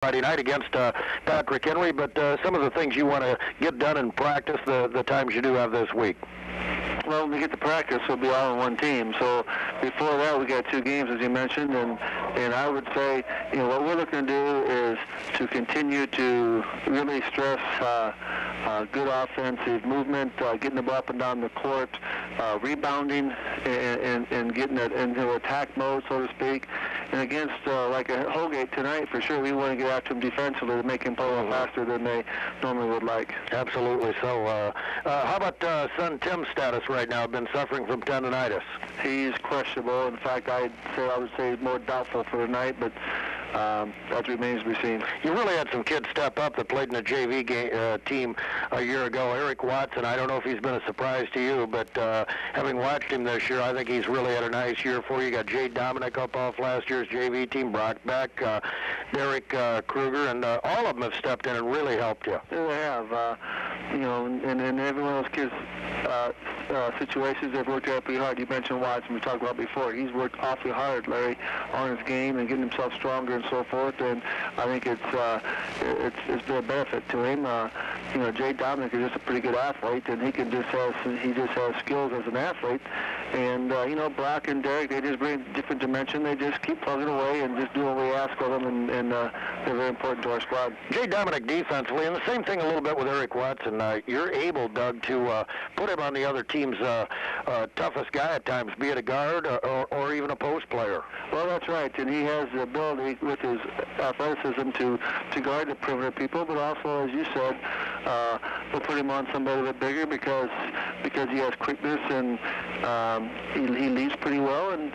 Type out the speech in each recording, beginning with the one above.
Friday night against Patrick Henry, but some of the things you want to get done in practice the times you do have this week. Well, when we get to practice, we'll be all on one team. So before that, we got 2 games, as you mentioned, and I would say, what we're looking to do is to continue to really stress good offensive movement, getting the ball up and down the court, rebounding, and getting it into attack mode, so to speak. And against like a Holgate tonight, for sure, we want to get after them defensively to make them play a little faster than they normally would like. Absolutely. So, how about son Tim's status right now? Been suffering from tendonitis. He's questionable. In fact, I would say he's more doubtful for tonight, but that remains to be seen. You really had some kids step up that played in the JV team a year ago. Eric Watson, I don't know if he's been a surprise to you, but having watched him this year, I think he's really had a nice year for you. You got Jay Dominic up off last year's JV team, Brock Beck, Derek Kruger, and all of them have stepped in and really helped you. Yeah, they have. And every one of those kids' situations, they've worked out pretty hard. You mentioned Watson, we talked about before. He's worked awfully hard, Larry, on his game and getting himself stronger and so forth. And I think it's been a benefit to him. Jay Dominic is just a pretty good athlete, and he just has skills as an athlete. And Brock and Derek, they just bring a different dimension. They just keep plugging away and just do what we ask of them, and they're very important to our squad. Jay Dominic defensively, and the same thing a little bit with Eric Watson. You're able, Doug, to put him on the other team's toughest guy at times, be it a guard or even a post player. Well, that's right, and he has the ability with his athleticism to guard the perimeter people, but also, as you said, we'll put him on somebody a bit bigger because he has quickness and he leads pretty well, and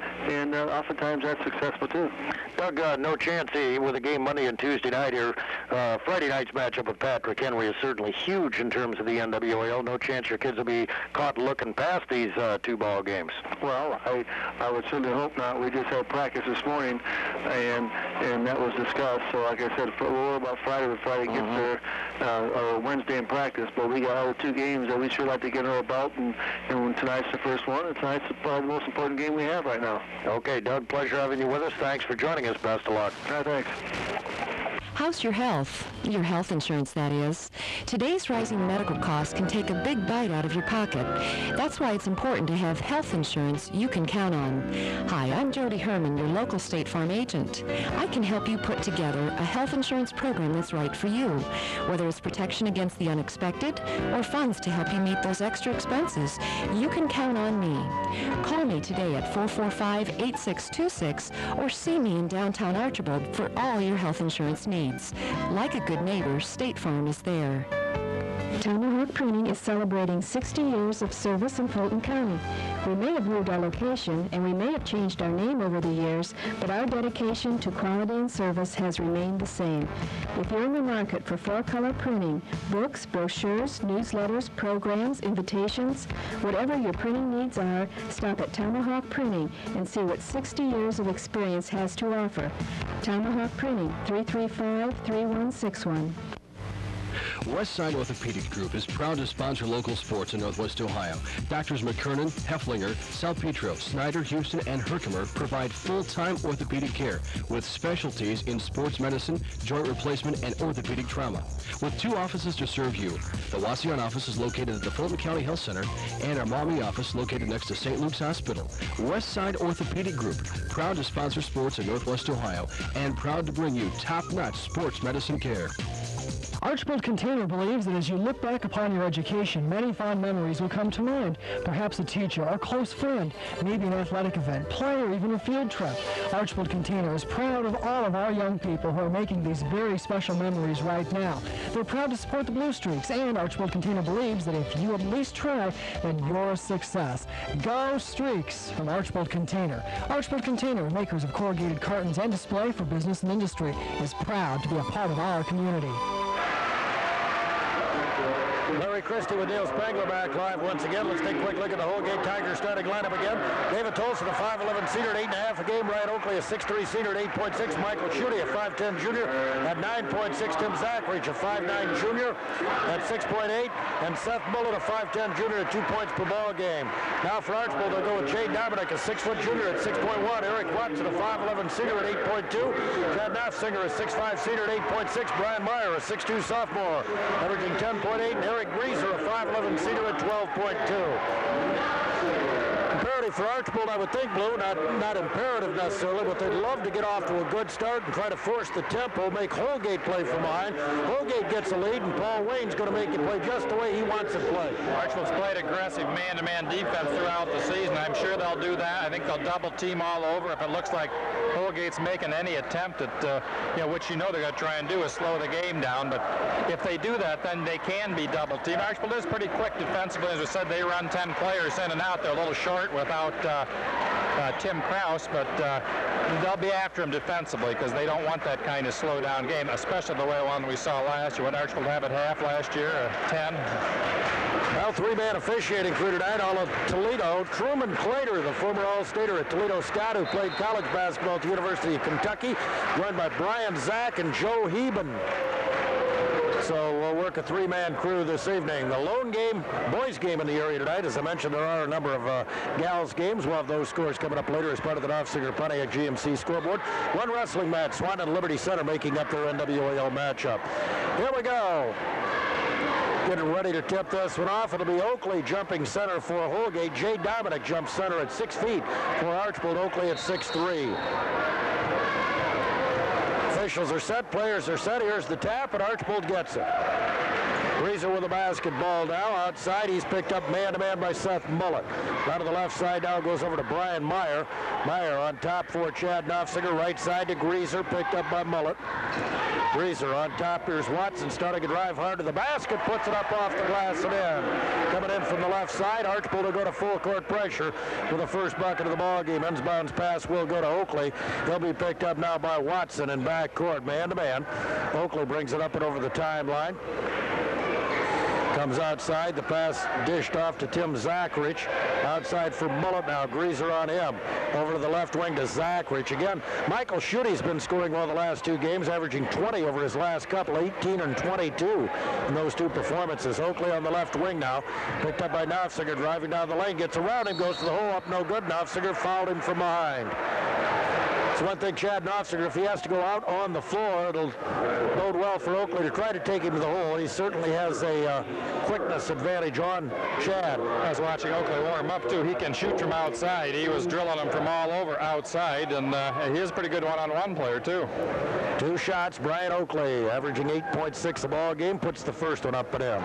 oftentimes that's successful too. Doug, no chance with a game Monday and Tuesday night here. Friday night's matchup with Patrick Henry is certainly huge in terms of the NWAL. No chance your kids will be caught looking past these 2 ball games. Well, I would certainly hope not. We just had practice this morning, and that was discussed. So, like I said, we'll worry about Friday when Friday gets there, or Wednesday in practice. But we got all the 2 games that we sure like to get in our belt, and tonight's the first one, and tonight's probably the most important game we have right now. Okay, Doug, pleasure having you with us. Thanks for joining us. Best of luck. Thanks. How's your health? Your health insurance, that is. Today's rising medical costs can take a big bite out of your pocket. That's why it's important to have health insurance you can count on. Hi, I'm Jody Herman, your local State Farm agent. I can help you put together a health insurance program that's right for you, whether it's protection against the unexpected or funds to help you meet those extra expenses. You can count on me. Call me today at 445-8626 or see me in downtown Archbold for all your health insurance needs. Like a good neighbor, State Farm is there. Tomahawk Printing is celebrating 60 years of service in Fulton County. We may have moved our location and we may have changed our name over the years, but our dedication to quality and service has remained the same. If you're in the market for 4-color printing, books, brochures, newsletters, programs, invitations, whatever your printing needs are, stop at Tomahawk Printing and see what 60 years of experience has to offer. Tomahawk Printing, 335-3161. Westside Orthopedic Group is proud to sponsor local sports in Northwest Ohio. Doctors McKernan, Hefflinger, Salpetro, Snyder, Houston, and Herkimer provide full-time orthopedic care with specialties in sports medicine, joint replacement, and orthopedic trauma. With 2 offices to serve you, the Wauseon office is located at the Fulton County Health Center, and our Maumee office located next to St. Luke's Hospital. Westside Orthopedic Group, proud to sponsor sports in Northwest Ohio, and proud to bring you top-notch sports medicine care. Archbold Container believes that as you look back upon your education, many fond memories will come to mind. Perhaps a teacher, a close friend, maybe an athletic event, play, or even a field trip. Archbold Container is proud of all of our young people who are making these very special memories right now. They're proud to support the Bluestreaks, and Archbold Container believes that if you at least try, then you're a success. Go Streaks from Archbold Container. Archbold Container, makers of corrugated cartons and display for business and industry, is proud to be a part of our community. Larry Christie with Neil Spangler back live once again. Let's take a quick look at the Holgate Tigers starting lineup again. David Tolson, a 5'11 senior at 8.5 a game. Ryan Oakley, a 6'3 senior at 8.6. Michael Schutte, a 5'10 junior at 9.6. Tim Zachrich, a 5'9 junior at 6.8. And Seth Bullitt, a 5'10 junior at 2 points per ball game. Now for Archbold, they'll go with Jay Dominic, a 6-foot junior at 6.1. Eric Watson, a 5'11 senior at 8.2. Chad Knopfsinger, a 6'5 senior at 8.6. Brian Meyer, a 6'2 sophomore, averaging 10.8. And Eric Greaser, a 5'11 senior at 12.2. Imperative for Archbold, I would think, Blue, not imperative necessarily, but they'd love to get off to a good start and try to force the tempo, make Holgate play from behind. Holgate gets a lead, and Paul Wayne's going to make it play just the way he wants it played. Archbold's played aggressive man-to-man defense throughout the season. I'm sure they'll do that. I think they'll double team all over if it looks like Holgate's making any attempt at, which they're going to try and do is slow the game down. But if they do that, then they can be double teamed. Archbold is pretty quick defensively. As I said, they run 10 players in and out. They're a little short without Tim Krause, but they'll be after him defensively because they don't want that kind of slow-down game, especially the way one we saw last year. What Archbold have at half last year, 10. Well, three-man officiating crew tonight, all of Toledo. Truman Clater, the former All-Stater at Toledo Scott, who played college basketball at the University of Kentucky, joined by Brian Zack and Joe Heben. So we'll work a three-man crew this evening. The lone game, boys game in the area tonight. As I mentioned, there are a number of gals games. We'll have those scores coming up later as part of the Knopfsinger Pontiac GMC scoreboard. One wrestling match, Swan and Liberty Center making up their NWAL matchup. Here we go. Getting ready to tip this one off. It'll be Oakley jumping center for Holgate. Jay Dominic jumps center at 6 feet for Archbold. Oakley at 6'3". Officials are set, players are set. Here's the tap, and Archbold gets it. Greaser with the basketball now. Outside, he's picked up man-to-man by Seth Mullet. Down to the left side now goes over to Brian Meyer. Meyer on top for Chad Knopfsinger. Right side to Greaser, picked up by Mullet. Greaser on top. Here's Watson starting to drive hard to the basket. Puts it up off the glass and in. Coming in from the left side, Archbold will go to full court pressure for the first bucket of the ball game. Inbounds pass will go to Oakley. They'll be picked up now by Watson in back court, man-to-man. Oakley brings it up and over the timeline. Comes outside, the pass dished off to Tim Zachrich. Outside for Mullet now, Greaser on him. Over to the left wing to Zachrich. Again, Michael Schutte's been scoring well the last two games, averaging 20 over his last couple, 18 and 22 in those two performances. Oakley on the left wing now, picked up by Knopfsinger, driving down the lane, gets around him, goes to the hole, up no good. Knopfsinger fouled him from behind. It's one thing, Chad Knopfsinger, if he has to go out on the floor, it'll bode well for Oakley to try to take him to the hole. He certainly has a quickness advantage on Chad. I was watching Oakley warm up, too. He can shoot from outside. He was drilling him from all over outside, and he is a pretty good one-on-one player, too. Two shots, Brian Oakley, averaging 8.6 a ball game, puts the first one up and in.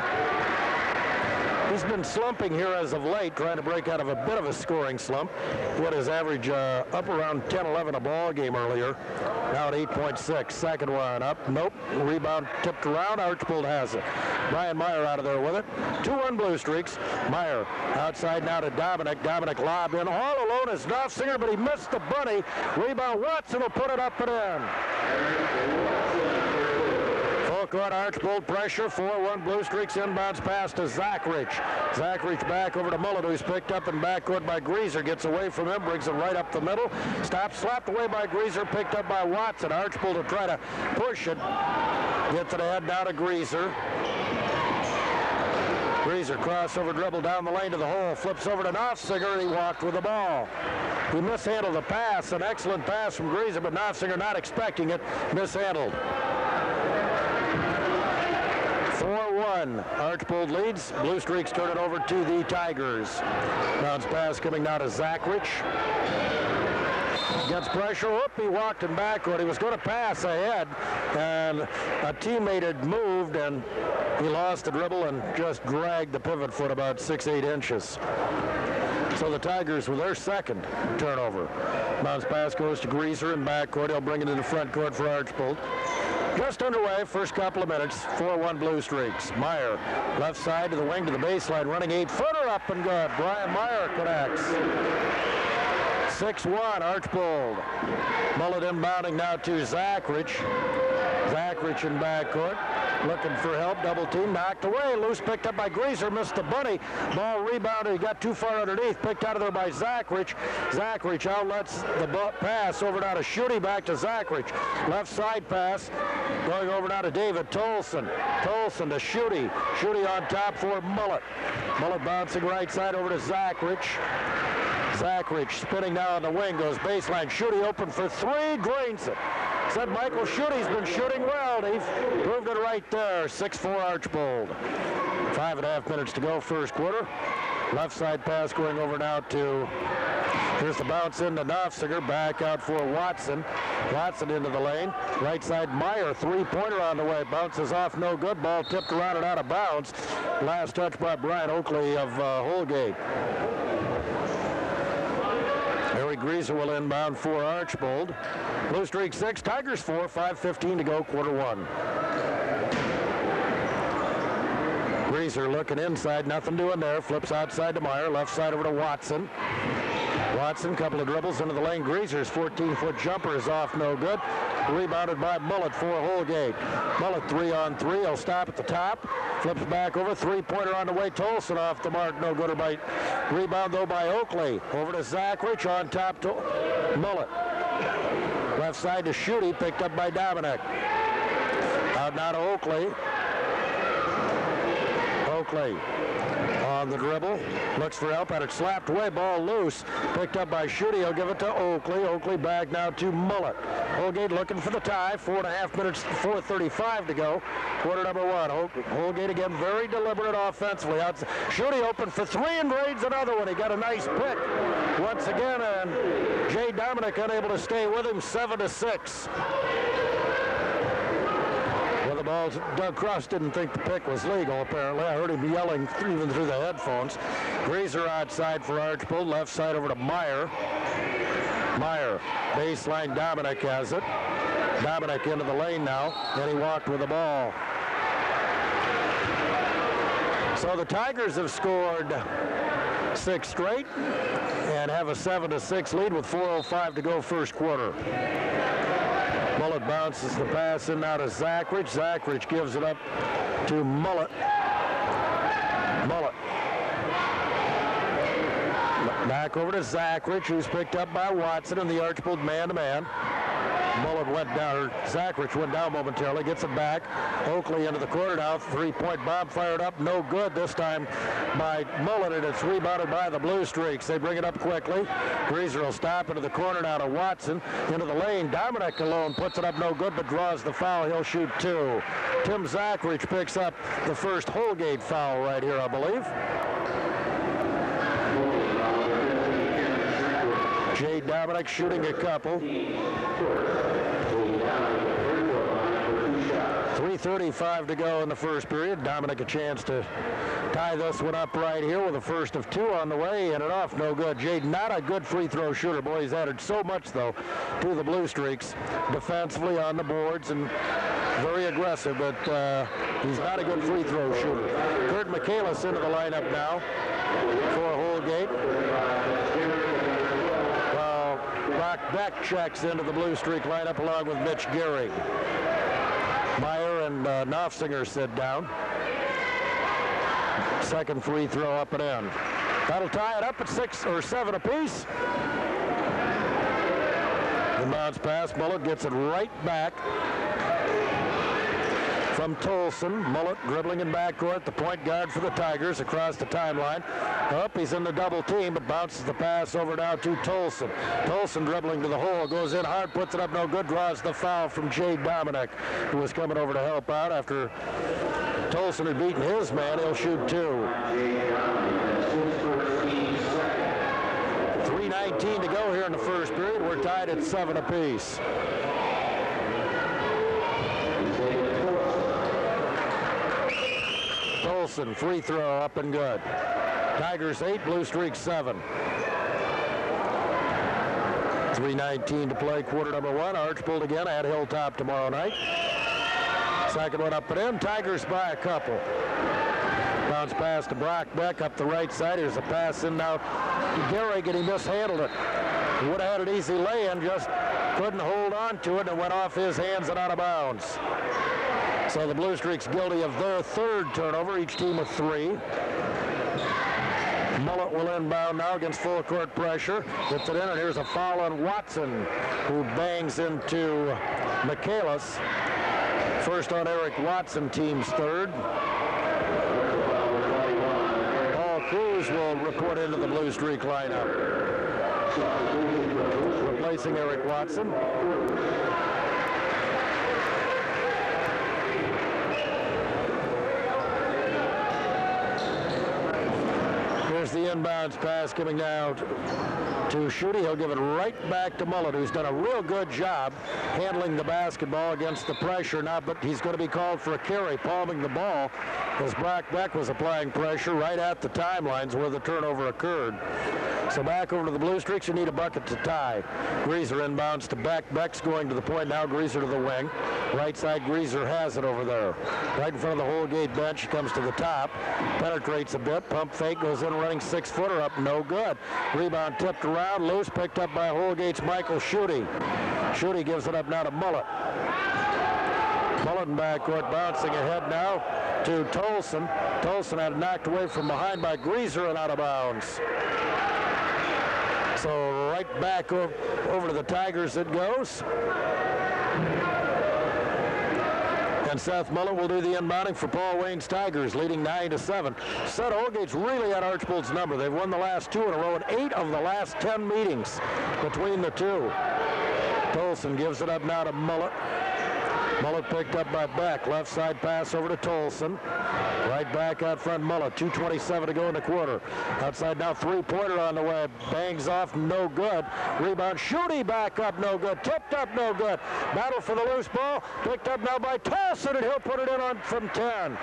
He's been slumping here as of late, trying to break out of a bit of a scoring slump. He had his average up around 10-11 a ball game earlier. Now at 8.6. Second one up. Nope. Rebound tipped around. Archbold has it. Brian Meyer out of there with it. 2-1 Bluestreaks. Meyer outside now to Dominic. Dominic lob in. All alone is Knopfsinger, but he missed the bunny. Rebound. Watson will put it up and in. Court Archbold pressure, 4-1 Bluestreaks, inbounds pass to Zachrich. Zachrich back over to Mullet, who's picked up in backcourt by Greaser, gets away from him, brings it right up the middle. Stopped, slapped away by Greaser, picked up by Watson. Archbold to try to push it. Gets it ahead now to Greaser. Greaser crossover dribble down the lane to the hole, flips over to Knopfsinger, and he walked with the ball. He mishandled the pass, an excellent pass from Greaser, but Knopfsinger not expecting it, mishandled. 4-1. Archbold leads. Bluestreaks turn it over to the Tigers. Bounce pass coming now to Zachrich. Gets pressure. Whoop, he walked in backward. He was going to pass ahead, and a teammate had moved, and he lost the dribble and just dragged the pivot foot about 6-8 inches. So the Tigers with their second turnover. Bounce pass goes to Greaser in backcourt. He'll bring it into front court for Archbold. Just underway, first couple of minutes, 4-1 Bluestreaks. Meyer, left side to the wing to the baseline, running 8-footer up and good. Brian Meyer connects. 6-1 Archbold. Mullet inbounding now to Zachrich. Zachrich in backcourt. Looking for help, double team, knocked away. Loose, picked up by Greaser, missed the bunny. Ball rebounded, he got too far underneath, picked out of there by Zachrich. Zachrich outlets the pass over now to Schutte, back to Zachrich. Left side pass, going over now to David Tolson. Tolson to Schutte. Schutte on top for Mullet. Mullet bouncing right side over to Zachrich. Zachrich spinning now on the wing, goes baseline. Schutte open for three, drains it. Said Michael Schutte's been shooting well. He proved it right there. 6-4 Archbold. 5.5 minutes to go, first quarter. Left side pass going over now to, here's the bounce into Knopfsinger, back out for Watson. Watson into the lane. Right side Meyer, three-pointer on the way. Bounces off, no good. Ball tipped around and out of bounds. Last touch by Brian Oakley of Holgate. Harry Greaser will inbound for Archbold. Bluestreaks 6, Tigers 4, 5:15 to go, quarter one. Greaser looking inside, nothing doing there. Flips outside to Meyer, left side over to Watson. Watson, couple of dribbles into the lane. Greaser's 14-foot jumper is off, no good. Rebounded by Mullet for Holgate. Mullet 3-on-3, he'll stop at the top. Flips back over, three-pointer on the way. Tolson off the mark, no good or bite. Rebound though by Oakley. Over to Zachrich, on top to Mullet. Left side to Schutte, picked up by Dominic. Out now to Oakley. Oakley on the dribble, looks for help, had it slapped away, ball loose, picked up by Schutte. He'll give it to Oakley. Oakley back now to Mullet. Holgate looking for the tie. 4.5 minutes, 4:35 to go. Quarter number one. Holgate again very deliberate offensively. Schutte open for three and drains another one. He got a nice pick once again, and Jay Dominic unable to stay with him. 7-6. Ball. Doug Cross didn't think the pick was legal, apparently. I heard him yelling even through the headphones. Greaser outside for Archbold. Left side over to Meyer. Meyer, baseline, Dominic has it. Dominic into the lane now, and he walked with the ball. So the Tigers have scored 6 straight and have a 7-6 lead with 4:05 to go, first quarter. Mullet bounces the pass in now to Zachrich. Zachrich gives it up to Mullet. Mullet. Back over to Zachrich, who's picked up by Watson in the Archbold man-to-man. Mullet went down, or Zachrich went down momentarily, gets it back. Oakley into the corner now, three-point bomb fired up, no good this time by Mullet, and it's rebounded by the Bluestreaks. They bring it up quickly. Greaser will stop into the corner now to Watson, into the lane. Dominic alone puts it up, no good, but draws the foul. He'll shoot 2. Tim Zachrich picks up the first Holgate foul right here, I believe. Jay Dominic shooting a couple. 3:35 to go in the first period. Dominic a chance to tie this one up right here with a first of 2 on the way, and it off, no good. Jay, not a good free throw shooter. Boy, he's added so much, though, to the Bluestreaks defensively on the boards and very aggressive, but he's not a good free throw shooter. Kurt Michaelis into the lineup now for Holgate. Brock Beck checks into the Bluestreak lineup along with Mitch Gehrig. Meyer and Knopfsinger sit down. Second free throw up and in. That'll tie it up at 6 or 7 apiece. The bounce pass, Mullet gets it right back from Tolson. Mullet dribbling in backcourt, the point guard for the Tigers across the timeline. Up, he's in the double team, but bounces the pass over now to Tolson. Tolson dribbling to the hole, goes in hard, puts it up, no good, draws the foul from Jay Dominic, who was coming over to help out after Tolson had beaten his man. He'll shoot 2. 3:19 to go here in the first period. We're tied at 7 apiece. Tolson, free throw up and good. Tigers 8, Bluestreaks 7. 3:19 to play, quarter number one. Archbold again at Hilltop tomorrow night. Second one up and in. Tigers by a couple. Bounce pass to Brock Beck up the right side. Here's a pass in now to Gehrig, and he mishandled it. He would have had an easy lay-in, just couldn't hold on to it, and went off his hands and out of bounds. So the Bluestreaks guilty of their third turnover, each team with 3. Mullet will inbound now against full court pressure. Gets it in, and here's a foul on Watson, who bangs into Michaelis. First on Eric Watson, team's third. Paul Cruz will report into the Bluestreak lineup, replacing Eric Watson. Here's the inbounds pass coming down to Schutte. He'll give it right back to Mullet, who's done a real good job handling the basketball against the pressure now, but he's going to be called for a carry, palming the ball, as Brock Beck was applying pressure right at the timelines where the turnover occurred. So back over to the Bluestreaks, you need a bucket to tie. Greaser inbounds to Beck. Beck's going to the point now, Greaser to the wing. Right side, Greaser has it over there. Right in front of the Holgate bench, he comes to the top, penetrates a bit, pump fake, goes in running 6-footer up, no good. Rebound tipped around, loose, picked up by Holgate's Michael Schutte. Schutte gives it up now to Mullet. Mullet in backcourt, bouncing ahead now to Tolson. Tolson had it knocked away from behind by Greaser and out of bounds. So right back over to the Tigers it goes. And Seth Mullet will do the inbounding for Paul Wayne's Tigers, leading 9-7. Said Holgate's really at Archbold's number. They've won the last 2 in a row in 8 of the last 10 meetings between the two. Tolson gives it up now to Mullet. Mullet picked up by Beck. Left side pass over to Tolson. Right back out front, Mullet. 2:27 to go in the quarter. Outside now, three-pointer on the way. Bangs off, no good. Rebound, Schutte back up, no good. Tipped up, no good. Battle for the loose ball. Picked up now by Tolson, and he'll put it in on from 10.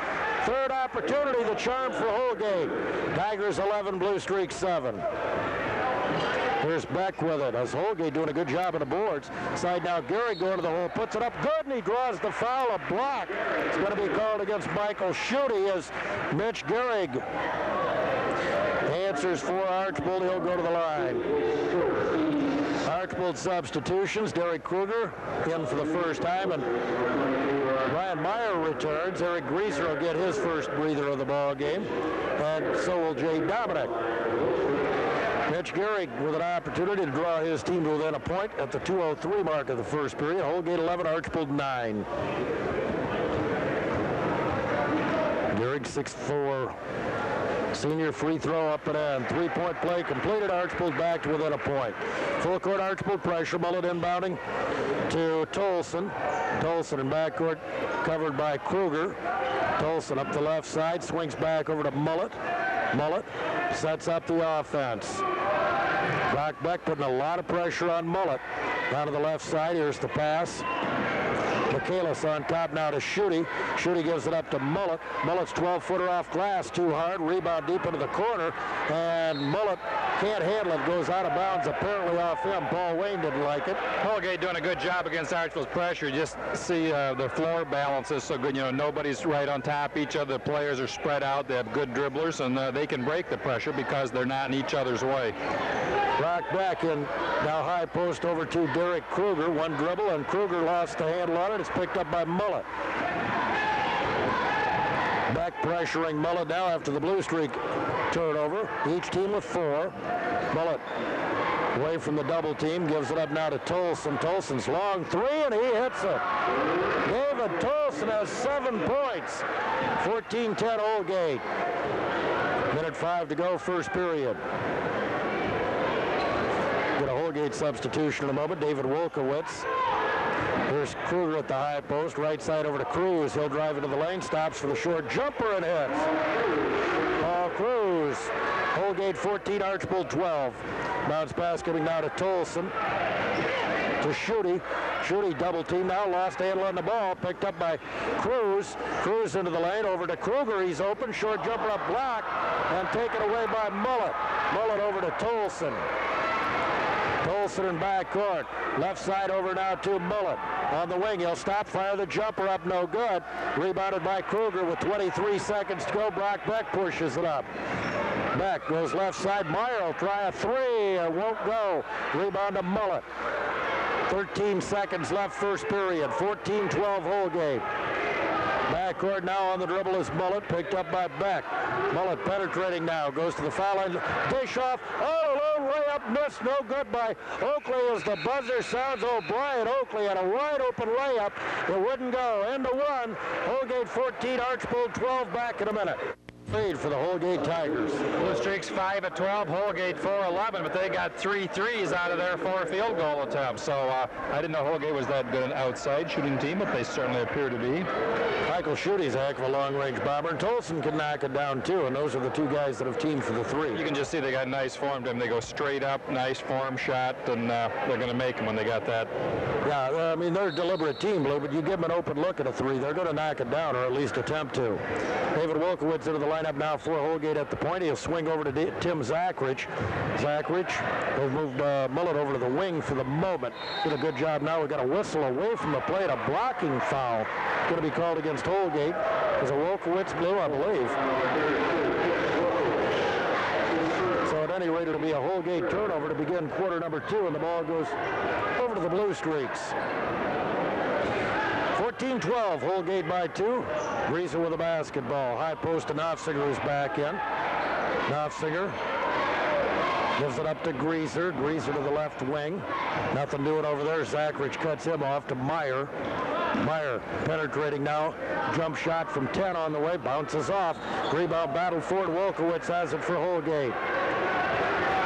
Third opportunity, the charm for Holgate. Tigers 11, Bluestreaks 7. Here's Beck with it, as Holgate doing a good job on the boards. Side now, Gehrig going to the hole, puts it up good, and he draws the foul, a block. It's going to be called against Michael Schutte as Mitch Gehrig answers for Archbold. He'll go to the line. Archbold substitutions, Derek Kruger in for the first time, and Ryan Meyer returns. Eric Greaser will get his first breather of the ball game, and so will Jay Dominic. Mitch Gehrig with an opportunity to draw his team to within a point at the 2:03 mark of the first period. Holgate 11, Archbold 9. Gehrig 6'4". Senior free throw up and in. Three-point play completed. Archbold back to within a point. Full court Archbold pressure. Mullet inbounding to Tolson. Tolson in backcourt covered by Kruger. Tolson up the left side. Swings back over to Mullet. Mullet sets up the offense. Brock Beck putting a lot of pressure on Mullet. Down to the left side. Here's the pass. Michaelis on top now to Schutte. Schutte gives it up to Mullet. Mullet's 12-footer off glass, too hard. Rebound deep into the corner, and Mullet can't handle it. Goes out of bounds, apparently off him. Paul Wayne didn't like it. Holgate doing a good job against Archbold's pressure. You just see the floor balance is so good. You know, nobody's right on top. Each of the players are spread out. They have good dribblers, and they can break the pressure because they're not in each other's way. Brock Beck in now high post over to Derek Kruger. One dribble, and Kruger lost the handle on it. It's picked up by Mullet. Beck pressuring Mullet now after the Bluestreak turnover. Each team with 4. Mullet away from the double team, gives it up now to Tolson. Tolson's long three, and he hits it. David Tolson has 7 points. 14-10 Holgate. Minute 5 to go, first period. Get a Holgate substitution in a moment. David Wolkowitz. Here's Kruger at the high post. Right side over to Cruz. He'll drive into the lane. Stops for the short jumper and hits. Paul Cruz. Holgate 14, Archbold 12. Bounce pass coming now to Tolson. To Schutte. Schutte double team now. Lost handle on the ball. Picked up by Cruz. Cruz into the lane. Over to Kruger. He's open. Short jumper up block. And taken away by Mullet. Mullet over to Tolson. Tolson in backcourt. Left side over now to Mullet. On the wing, he'll stop, fire the jumper up, no good. Rebounded by Kruger with 23 seconds to go. Brock Beck pushes it up. Beck goes left side. Meyer will try a three. It won't go. Rebound to Mullet. 13 seconds left first period. 14-12 Holgate. court now on the dribble is Mullet, picked up by Beck. Mullet penetrating now, goes to the foul line. Dish off. Oh, low layup missed. No good by Oakley as the buzzer sounds. O'Brien Oakley had a wide open layup. It wouldn't go. End of one. Holgate 14, Archbold 12. Back in a minute. Lead for the Holgate Tigers. Bluestreaks 5 of 12, Holgate 4 of 11, but they got 3 threes out of their 4 field goal attempts. So I didn't know Holgate was that good an outside shooting team, but they certainly appear to be. Michael Schuette's a heck of a long-range bomber, and Tolson can knock it down too, and those are the two guys that have teamed for the 3. You can just see they got nice form to them. They go straight up, nice form shot, and they're going to make them when they got that. Yeah, I mean, they're a deliberate team, Blue, but you give them an open look at a 3, they're going to knock it down, or at least attempt to. David Wolkowitz into the lineup now for Holgate at the point. He'll swing over to Tim Zachrich. They've moved Mullet over to the wing for the moment. Did a good job now. We got a whistle away from the plate. A blocking foul going to be called against Holgate. There's a Wolkowitz Blue, I believe. So at any rate, it'll be a Holgate turnover to begin quarter number 2, and the ball goes over to the Bluestreaks. 14-12, Holgate by 2. Greaser with a basketball. High post to Knopfsinger, who's back in. Knopfsinger gives it up to Greaser. Greaser to the left wing. Nothing doing over there. Zachrich cuts him off to Meyer. Meyer penetrating now. Jump shot from 10 on the way. Bounces off. Rebound battle for it. Wolkowitz has it for Holgate.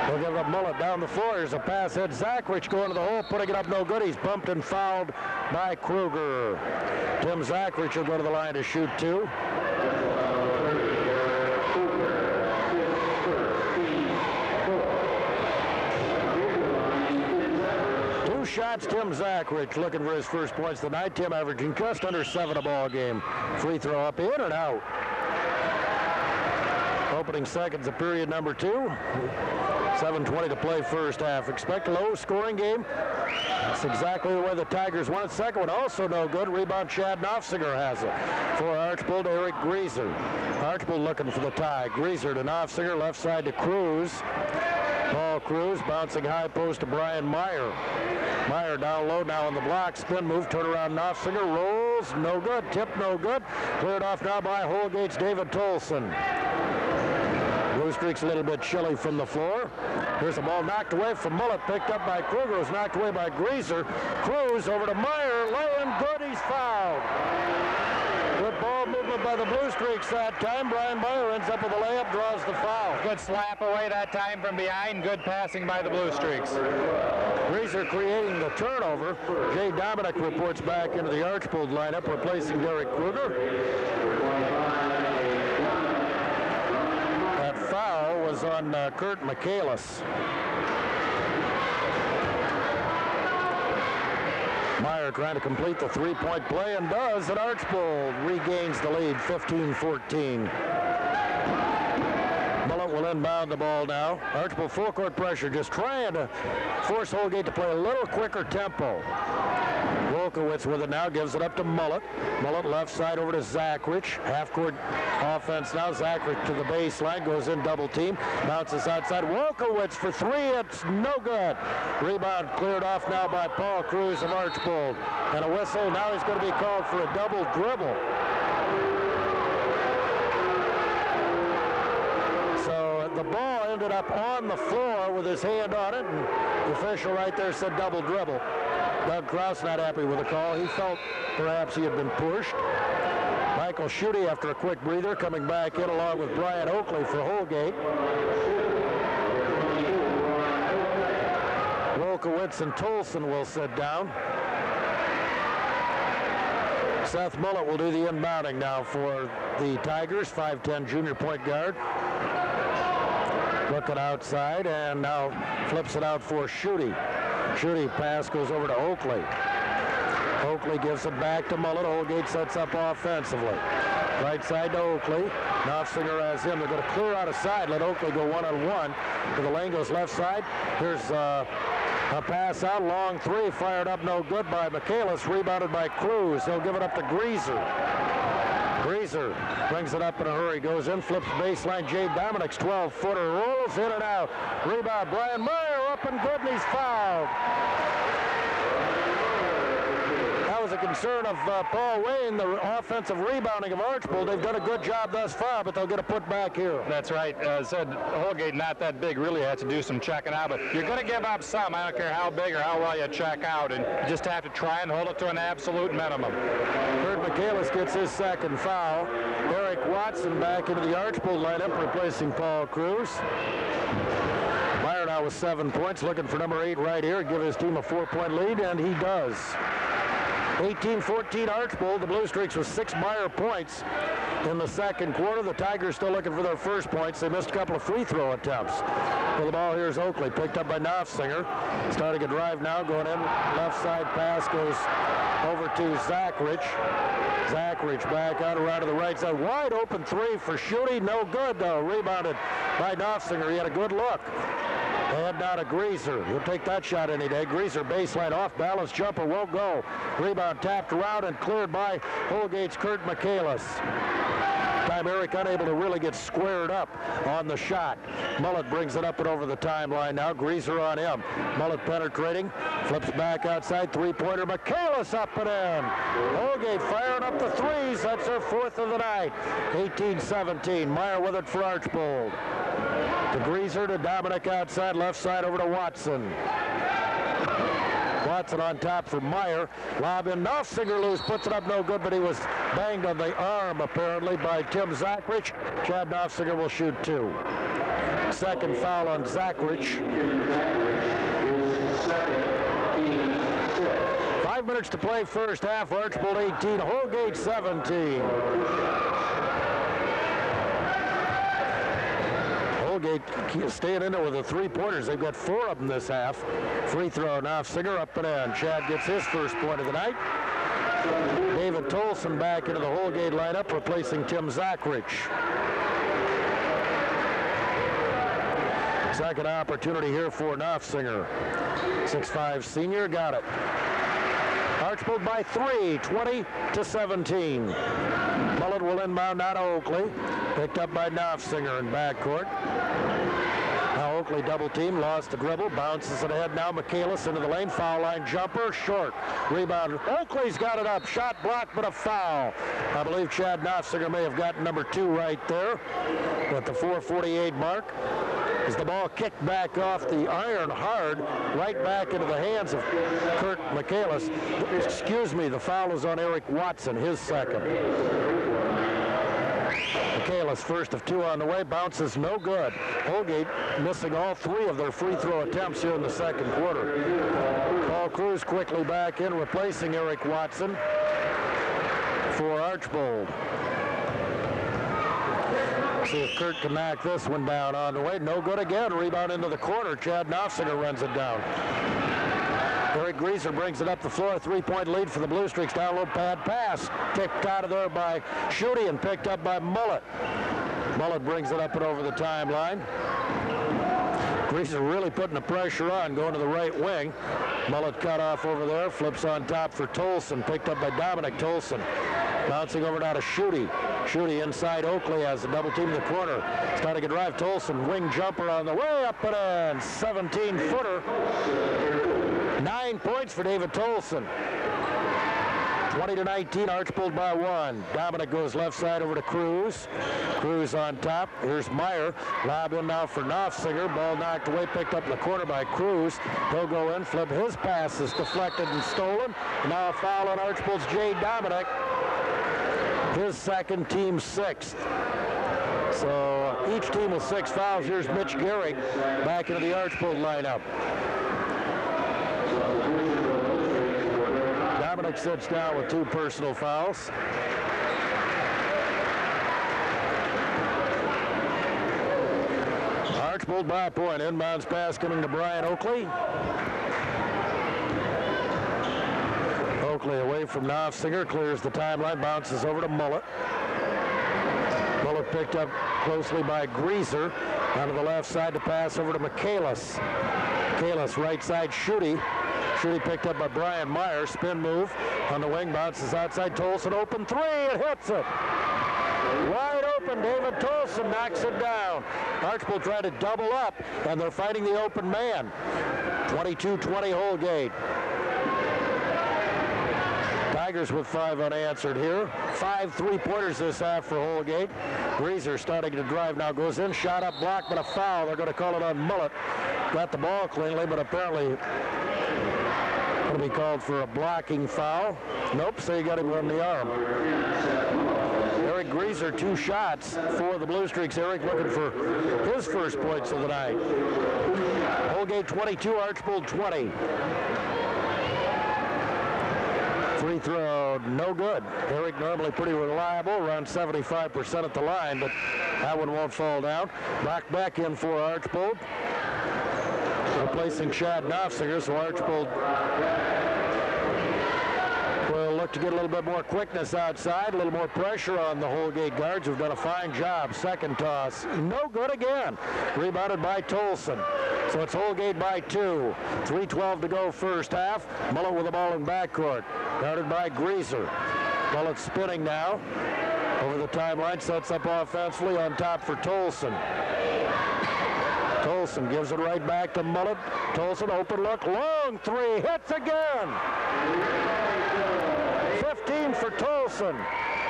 They'll give up Mullet down the floor. Here's a pass. Head Zachrich going to the hole, putting it up no good. He's bumped and fouled by Kruger. Tim Zachrich will go to the line to shoot 2. Two shots, Tim Zachrich looking for his first points tonight. Tim averaging just under 7 a ball game. Free throw up, in and out. Opening seconds of period number 2. 7:20 to play first half. Expect a low-scoring game. That's exactly the way the Tigers won it. Second one also no good. Rebound Chad Knopfsinger has it. For Archbold, Eric Greaser. Archbold looking for the tie. Greaser to Knopfsinger, left side to Cruz. Paul Cruz bouncing high post to Brian Meyer. Meyer down low now on the block. Spin move, turn around Knopfsinger. Rolls, no good. Tip, no good. Cleared off now by Holgate's David Tolson. Bluestreaks a little bit chilly from the floor. Here's the ball knocked away from Mullet, picked up by Kruger. It was knocked away by Greaser. Cruz over to Meyer, laying good, he's fouled. Good ball movement by the Bluestreaks that time. Brian Meyer ends up with a layup, draws the foul. Good slap away that time from behind. Good passing by the Bluestreaks. Greaser creating the turnover. Jay Dominic reports back into the Archbold lineup, replacing Derek Kruger. Foul was on Kurt Michaelis. Meyer trying to complete the 3-point play and does, and Archbold regains the lead 15-14. Mullet will inbound the ball now. Archbold full court pressure, just trying to force Holgate to play a little quicker tempo. Wolkowitz with it now, gives it up to Mullet. Mullet left side over to Zachrich. Half-court offense now. Zachrich to the baseline, goes in double team, bounces outside. Wolkowitz for 3, it's no good. Rebound cleared off now by Paul Cruz of Archbold. And a whistle, now he's going to be called for a double dribble. So the ball ended up on the floor with his hand on it, and the official right there said double dribble. Doug Krause not happy with the call. He felt perhaps he had been pushed. Michael Schuette, after a quick breather, coming back in along with Brian Oakley for Holgate. Wolkowitz and Tolson will sit down. Seth Mullet will do the inbounding now for the Tigers, 5'10" junior point guard. Looking outside and now flips it out for Schuette. Schuette pass goes over to Oakley. Oakley gives it back to Mullet. Holgate sets up offensively. Right side to Oakley. Knopfsinger has him. They're going to clear out a side. Let Oakley go one-on-one. To the lane goes left side. Here's a pass out. Long 3 fired up. No good by Michaelis. Rebounded by Cruz. He'll give it up to Greaser. Greaser brings it up in a hurry. Goes in. Flips baseline. Jay Dominic's 12-footer. Rolls in and out. Rebound. Brian Meyer up and good, and he's fouled. That was a concern of Paul Wayne, the offensive rebounding of Archbold. They've done a good job thus far, but they'll get a put back here. That's right. As said, Holgate not that big, really has to do some checking out, but you're going to give up some. I don't care how big or how well you check out, and you just have to try and hold it to an absolute minimum. Kurt Michaelis gets his second foul. Eric Watson back into the Archbold lineup, replacing Paul Cruz. Meyer now with 7 points, looking for number 8 right here, give his team a 4-point lead, and he does. 18-14 Archbold. The Bluestreaks with 6 Meyer points in the second quarter. The Tigers still looking for their first points. They missed a couple of free throw attempts. Well, the ball here is Oakley, picked up by Knopfsinger. Starting a drive now, going in. Left side pass goes over to Zachrich. Zachrich back out around to the right side. Wide open three for Schutte. No good, though. Rebounded by Knopfsinger. He had a good look. And now to Greaser. He'll take that shot any day. Greaser baseline off balance jumper won't go. Rebound tapped around and cleared by Holgate's Kurt Michaelis. Time Eric unable to really get squared up on the shot. Mullet brings it up and over the timeline now. Greaser on him. Mullet penetrating. Flips back outside. Three-pointer. Michaelis up and in. Holgate firing up the threes. That's their 4th of the night. 18-17. Meyer with it for Archbold. To Greaser, to Dominic outside, left side over to Watson. Watson on top for Meyer. Lob in, Knopfsinger loose, puts it up no good, but he was banged on the arm apparently by Tim Zachrich. Chad Knopfsinger will shoot 2. Second foul on Zachrich. 5 minutes to play first half. Archbold 18, Holgate 17. Holgate staying in there with the three-pointers. They've got 4 of them this half. Free throw, Knopfsinger up and in. Chad gets his first point of the night. David Tolson back into the Holgate lineup, replacing Tim Zachrich. Second opportunity here for Knopfsinger. 6'5" senior, got it. Archbold by 3, 20-17. Mullet will inbound out of Oakley. Picked up by Knopfsinger in backcourt. Now Oakley double team, lost the dribble, bounces it ahead now. Michaelis into the lane, foul line jumper, short. Rebound. Oakley's got it up, shot blocked, but a foul. I believe Chad Knopfsinger may have gotten number 2 right there at the 4:48 mark. As the ball kicked back off the iron hard, right back into the hands of Kurt Michaelis. Excuse me, the foul is on Eric Watson, his second. Michaelis, first of 2 on the way, bounces no good. Holgate missing all 3 of their free throw attempts here in the second quarter. Paul Cruz quickly back in, replacing Eric Watson for Archbold. See if Kurt can knock this one down on the way. No good again. Rebound into the corner. Chad Knopfsinger runs it down. Eric Greaser brings it up the floor. 3-point lead for the Bluestreaks. Down low pad pass. Kicked out of there by Schutte and picked up by Mullet. Mullet brings it up and over the timeline. Greaser really putting the pressure on, going to the right wing. Mullet cut off over there. Flips on top for Tolson. Picked up by Dominic Tolson. Bouncing over now to Schutte. Schutte inside Oakley has a double team in the corner. Starting a drive. Tolson, wing jumper on the way up and in. 17-footer. 9 points for David Tolson. 20-19, Archbold by 1. Dominic goes left side over to Cruz. Cruz on top. Here's Meyer. Lob in now for Knopfsinger. Ball knocked away, picked up in the corner by Cruz. He'll go in, flip. His pass is deflected and stolen. Now a foul on Archbold's Jay Dominic. His second, team 6th. So each team with 6 fouls. Here's Mitch Gehrig back into the Archbold lineup. Dominic sits down with 2 personal fouls. Archbold by a point. Inbounds pass coming to Brian Oakley. Oakley away from Knopfsinger, clears the timeline, bounces over to Mullet. Mullet picked up closely by Greaser. Onto the left side to pass over to Michaelis. Michaelis right side, Schutte. Schutte picked up by Brian Meyer. Spin move on the wing, bounces outside. Tolson open 3, it hits it. Wide open, David Tolson knocks it down. Archbold tried to double up, and they're fighting the open man. 22-20 Holgate. Tigers with 5 unanswered here. 5 3-pointers this half for Holgate. Greaser starting to drive now, goes in, shot up, blocked, but a foul. They're going to call it on Mullet. Got the ball cleanly, but apparently going to be called for a blocking foul. Nope, so you got him on the arm. Eric Greaser, 2 shots for the Bluestreaks. Eric looking for his first points of the night. Holgate 22, Archbold 20. Free throw, no good. Eric normally pretty reliable, around 75% at the line, but that one won't fall down. Back in for Archbold. Replacing Shad Knopfsinger, so Archbold will look to get a little bit more quickness outside, a little more pressure on the Holgate guards, who've done a fine job. Second toss, no good again. Rebounded by Tolson. So it's Holgate by 2. 3:12 to go first half. Mullet with the ball in backcourt. Guarded by Greaser. Mullet spinning now. Over the timeline, sets up offensively on top for Tolson. Tolson gives it right back to Mullet. Tolson, open look, long 3, hits again. 15 for Tolson.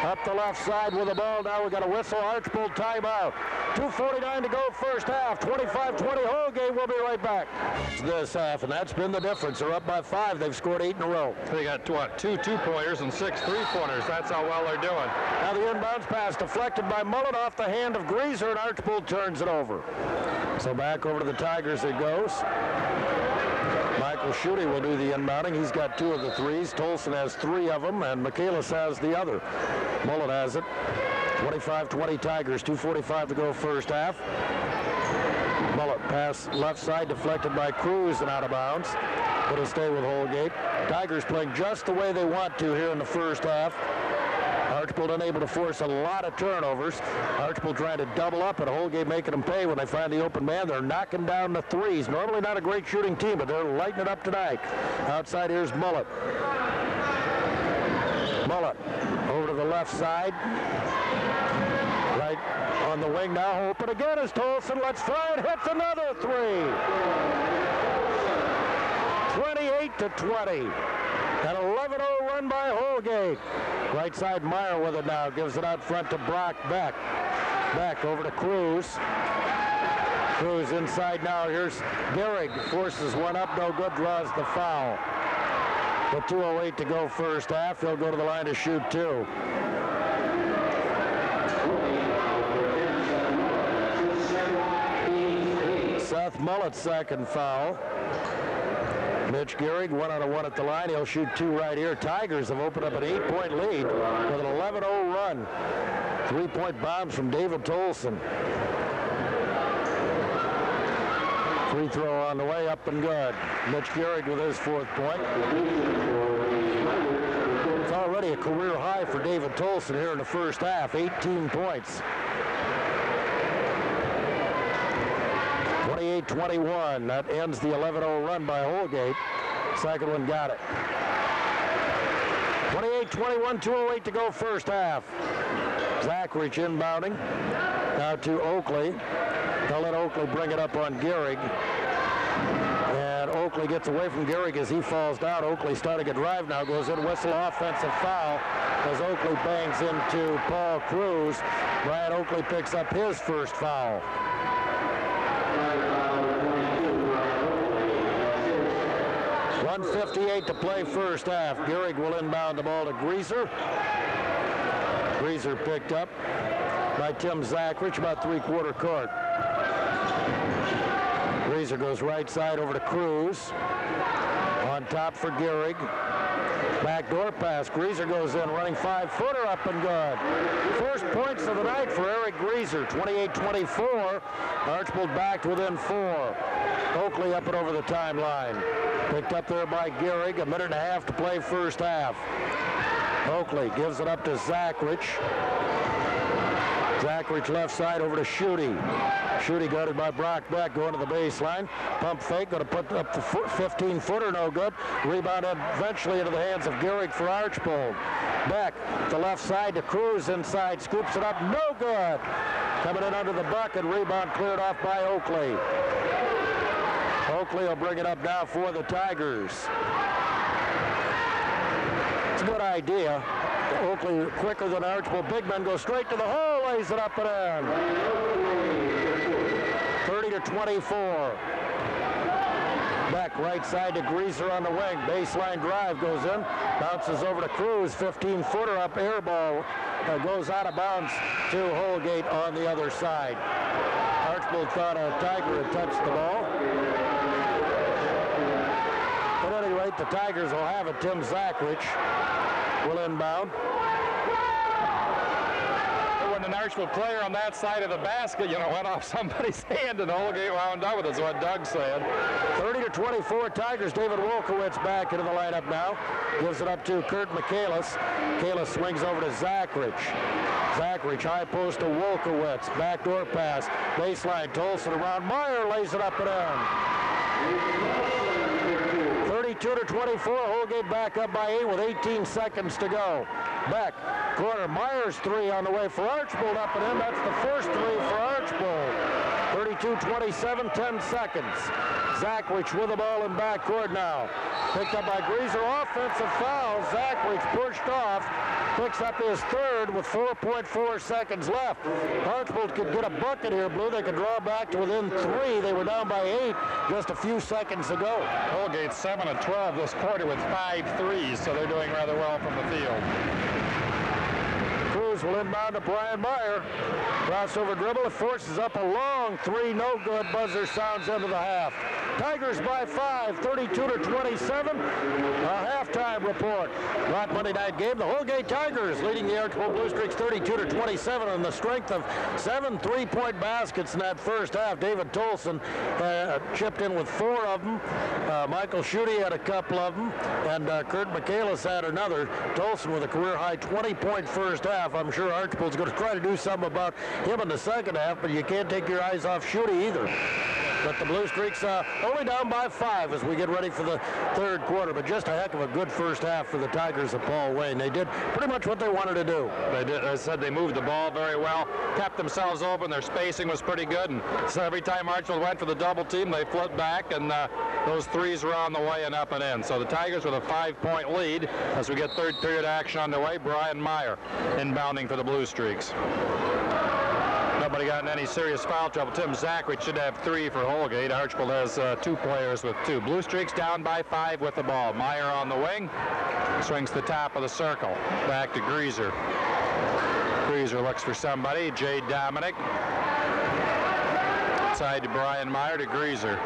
Up the left side with the ball. Now we got a whistle. Archbold timeout. 2:49 to go first half. 25-20 Holgate. We'll be right back. This half, and that's been the difference. They're up by 5. They've scored 8 in a row. They got, what, 2 2-pointers and 6 3-pointers. That's how well they're doing. Now the inbounds pass deflected by Mullet off the hand of Greaser, and Archbold turns it over. So back over to the Tigers it goes. Michael Schutte will do the inbounding. He's got 2 of the 3s. Tolson has 3 of them, and Michaelis has the other. Mullet has it. 25-20 Tigers. 2:45 to go first half. Mullet pass left side deflected by Cruz and out of bounds. It'll stay with Holgate. Tigers playing just the way they want to here in the first half. Archbold unable to force a lot of turnovers. Archbold trying to double up, and Holgate making them pay when they find the open man. They're knocking down the 3s. Normally not a great shooting team, but they're lighting it up tonight. Outside here's Mullet. Mullet over to the left side. Right on the wing now. Open again is Tolson. Let's try it. Hits another 3. 28-20. An 11-0 run by Holgate. Right side Meyer with it now. Gives it out front to Brock Beck. Beck over to Cruz. Cruz inside now. Here's Gehrig. Forces one up. No good. Draws the foul. With 2:08 to go first half. He'll go to the line to shoot 2. Seth Mullet's second foul. Mitch Gehrig, 1-on-1 at the line. He'll shoot 2 right here. Tigers have opened up an 8-point lead with an 11-0 run. 3-point bombs from David Tolson. Free throw on the way, up and good. Mitch Gehrig with his 4th point. It's already a career high for David Tolson here in the first half. 18 points. 28-21. That ends the 11-0 run by Holgate. Second one got it. 28-21, 2:08 to go first half. Zachrich inbounding. Now to Oakley. They'll let Oakley bring it up on Gehrig. And Oakley gets away from Gehrig as he falls down. Oakley starting a drive now. Goes in, whistle, offensive foul as Oakley bangs into Paul Cruz. Brian Oakley picks up his first foul. 1:58 to play first half. Gehrig will inbound the ball to Greaser. Greaser picked up by Tim Zachrich, about 3/4 court. Greaser goes right side over to Cruz. On top for Gehrig. Backdoor pass. Greaser goes in, running 5-footer up and good. First points of the night for Eric Greaser. 28-24. Archbold backed within 4. Oakley up and over the timeline. Picked up there by Gehrig. 1.5 to play first half. Oakley gives it up to Zachrich. Zachrich left side over to Schutte. Schutte guarded by Brock Beck, going to the baseline. Pump fake, going to put up the 15-footer, no good. Rebound eventually into the hands of Gehrig for Archbold. Beck, the left side to Cruz inside, scoops it up, no good. Coming in under the bucket, rebound cleared off by Oakley. Oakley will bring it up now for the Tigers. a good idea. Oakley quicker than Archbold. Big men go straight to the hole, lays it up and in. 30-24. Beck right side to Greaser on the wing. Baseline drive goes in. Bounces over to Cruz. 15-footer up air ball. Goes out of bounds to Holgate on the other side. Archbold thought a Tiger had touched the ball. At any rate, the Tigers will have it. Tim Zachrich will inbound. When an Archbold player on that side of the basket, went off somebody's hand and Holgate wound up with it, is what Doug said. 30-24 Tigers. David Wolkowitz back into the lineup now. Gives it up to Kurt Michaelis. Michaelis swings over to Zachrich. Zachrich, high post to Wolkowitz. Backdoor pass. Baseline, Tolson around. Meyer lays it up and in. 32-24. Holgate back up by 8 with 18 seconds to go. Beck, corner. Myers 3 on the way for Archbold, up and in. That's the first 3 for Archbold. 32-27, 10 seconds. Zachrich with the ball in backcourt now. Picked up by Greaser. Offensive foul. Zachrich pushed off. Picks up his third with 4.4 seconds left. Archbold could get a bucket here, Blue. They could draw back to within 3. They were down by 8 just a few seconds ago. Holgate 7-12 this quarter with 5 threes, so they're doing rather well from the field. Cruz will inbound to Brian Meyer. Crossover dribble. It forces up a long 3. No good. Buzzer sounds into the half. Tigers by 5, 32-27. A halftime report. Rock Monday night game. The Holgate Tigers leading the Archbold Bluestreaks 32-27 on the strength of 7 3-point baskets in that first half. David Tolson chipped in with 4 of them. Michael Schutte had a couple of them. And Kurt Michaelis had another. Tolson with a career-high 20-point first half. I'm sure Archbold's going to try to do something about him in the second half, but you can't take your eyes off Schutte either. But the Bluestreaks only down by 5 as we get ready for the third quarter. But just a heck of a good first half for the Tigers of Paul Wayne. They did pretty much what they wanted to do. They did. I said they moved the ball very well, kept themselves open. Their spacing was pretty good. And so every time Archbold went for the double team, they flipped back, and those threes were on the way and up and in. So the Tigers with a 5-point lead as we get third period action underway. Brian Meyer inbounding for the Bluestreaks. Nobody got in any serious foul trouble. Tim Zachrich should have 3 for Holgate. Archbold has 2 players with 2. Bluestreaks down by 5 with the ball. Meyer on the wing. Swings the top of the circle. Back to Greaser. Greaser looks for somebody. Jade Dominic. Side to Brian Meyer to Greaser.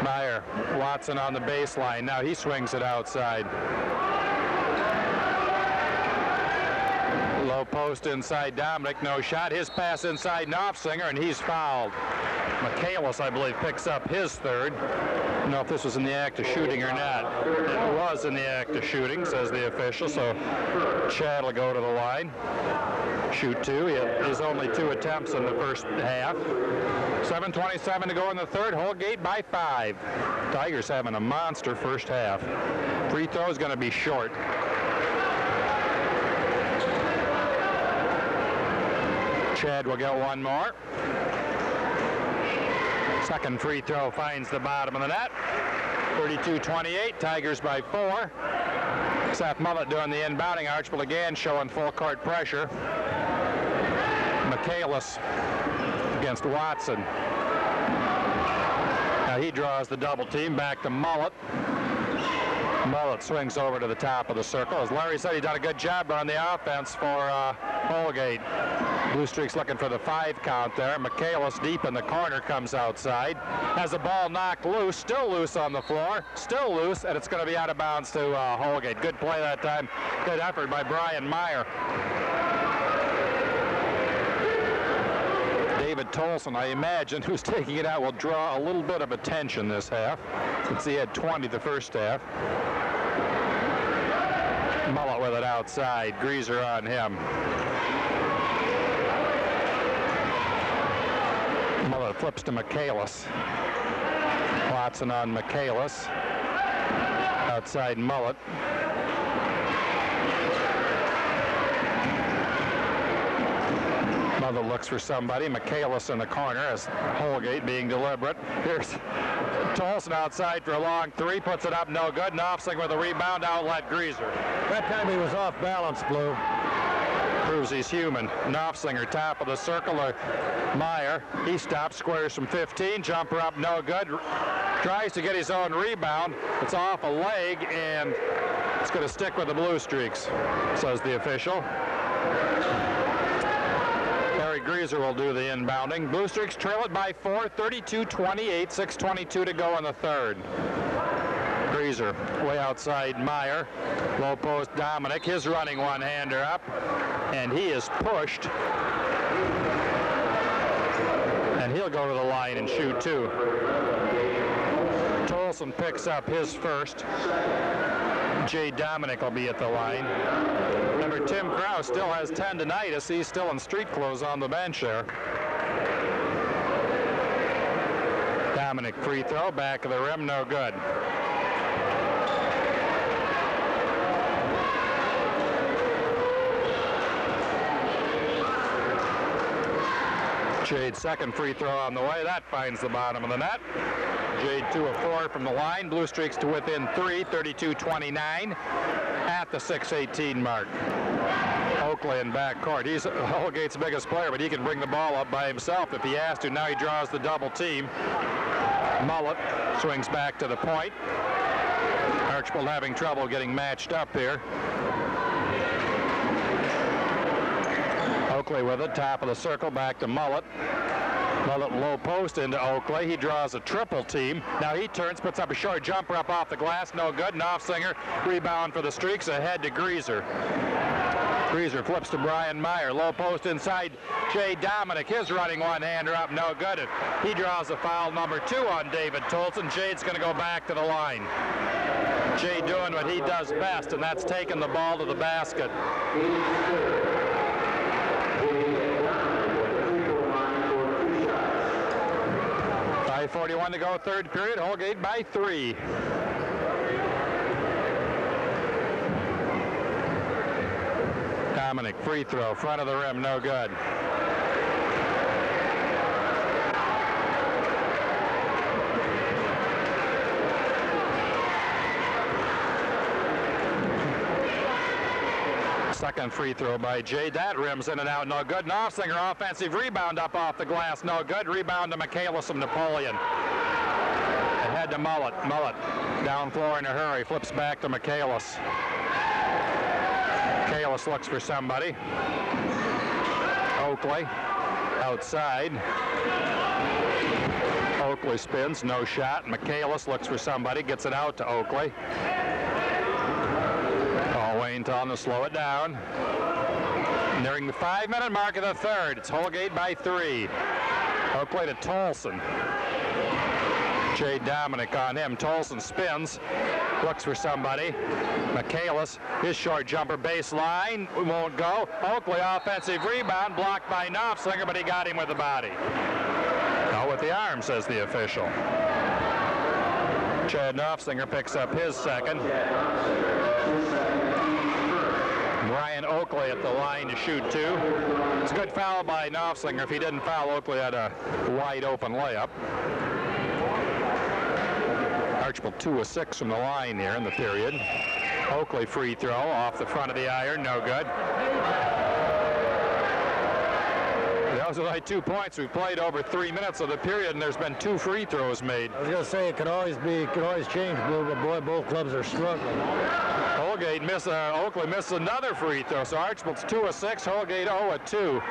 Meyer. Watson on the baseline. Now he swings it outside. Low post inside Dominic, no shot. His pass inside Knopfsinger, and he's fouled. Michaelis, I believe, picks up his third. I don't know if this was in the act of shooting or not. It was in the act of shooting, says the official, so Chad will go to the line. Shoot 2. He had his only 2 attempts in the first half. 7:27 to go in the third. Holgate by 5. Tigers having a monster first half. Free throw is going to be short. Chad will get one more. Second free throw finds the bottom of the net. 32-28, Tigers by 4. Seth Mullet doing the inbounding. Archbold again showing full court pressure. Michaelis against Watson. Now he draws the double team back to Mullet. Mullet swings over to the top of the circle. As Larry said, he done a good job on the offense for Holgate. Bluestreaks looking for the 5 count there. Michaelis deep in the corner comes outside. Has the ball knocked loose, still loose on the floor, still loose, and it's going to be out of bounds to Holgate. Good play that time. Good effort by Brian Meyer. David Tolson, I imagine, who's taking it out, will draw a little bit of attention this half, since he had 20 the first half. Mullet with it outside. Greaser on him. Mullet flips to Michaelis. Watson on Michaelis. Outside Mullet. Mother looks for somebody. Michaelis in the corner as Holgate being deliberate. Here's Tolson outside for a long three. Puts it up, no good. Knopfling with a rebound, outlet Greaser. That time he was off balance, Blue. Proves he's human. Knopflinger, top of the circle. Meyer, he stops, squares from 15. Jumper up, no good. Tries to get his own rebound. It's off a leg, and it's going to stick with the Bluestreaks, says the official. Harry Greaser will do the inbounding. Bluestreaks trail it by 4, 32-28, 6:22 to go in the third. Greaser way outside Meyer. Low post Dominic, his running one-hander up, and he is pushed. And he'll go to the line and shoot two. Tolson picks up his first. Jay Dominic will be at the line. Remember, Tim Krause still has tendonitis. He's still in street clothes on the bench there. Dominic free throw, back of the rim, no good. Jade's second free throw on the way. That finds the bottom of the net. Jade 2 of 4 from the line. Bluestreaks to within 3, 32-29 at the 6:18 mark. Oakley in backcourt. He's Holgate's biggest player, but he can bring the ball up by himself if he has to. Now he draws the double team. Mullet swings back to the point. Archbold having trouble getting matched up here. Oakley with it, top of the circle, back to Mullet. Mullet low post into Oakley. He draws a triple team. Now he turns, puts up a short jumper up off the glass, no good. Knopflinger, rebound for the Streaks, ahead to Greaser. Greaser flips to Brian Meyer. Low post inside Jay Dominic. His running one-hander up, no good. He draws a foul number 2 on David Tolson. Jade's going to go back to the line. Jay doing what he does best, and that's taking the ball to the basket. 5:41 to go, third period. Holgate by 3. Dominic, free throw, front of the rim, no good. Second free throw by Jay. That rims in and out, no good. Knopflinger offensive rebound up off the glass, no good. Rebound to Michaelis from Napoleon. Ahead to Mullet. Mullet down floor in a hurry. Flips back to Michaelis. Michaelis looks for somebody. Oakley outside. Oakley spins, no shot. Michaelis looks for somebody, gets it out to Oakley. Wayne telling him to slow it down. Nearing the 5-minute mark of the third. It's Holgate by 3. Oakley to Tolson. Jay Dominic on him. Tolson spins. Looks for somebody. Michaelis, his short jumper baseline. Won't go. Oakley offensive rebound. Blocked by Knopflinger, but he got him with the body. No, with the arm, says the official. Chad Knopflinger picks up his second. Brian Oakley at the line to shoot 2. It's a good foul by Knopflinger. If he didn't foul, Oakley had a wide open layup. Archbold 2 of 6 from the line here in the period. Oakley free throw off the front of the iron, no good. Those are like 2 points. We've played over 3 minutes of the period, and there's been 2 free throws made. I was going to say it could always change, Blue, but boy, both clubs are struggling. Holgate Oakley misses another free throw, so Archbold's 2 of 6, Holgate 0 of 2.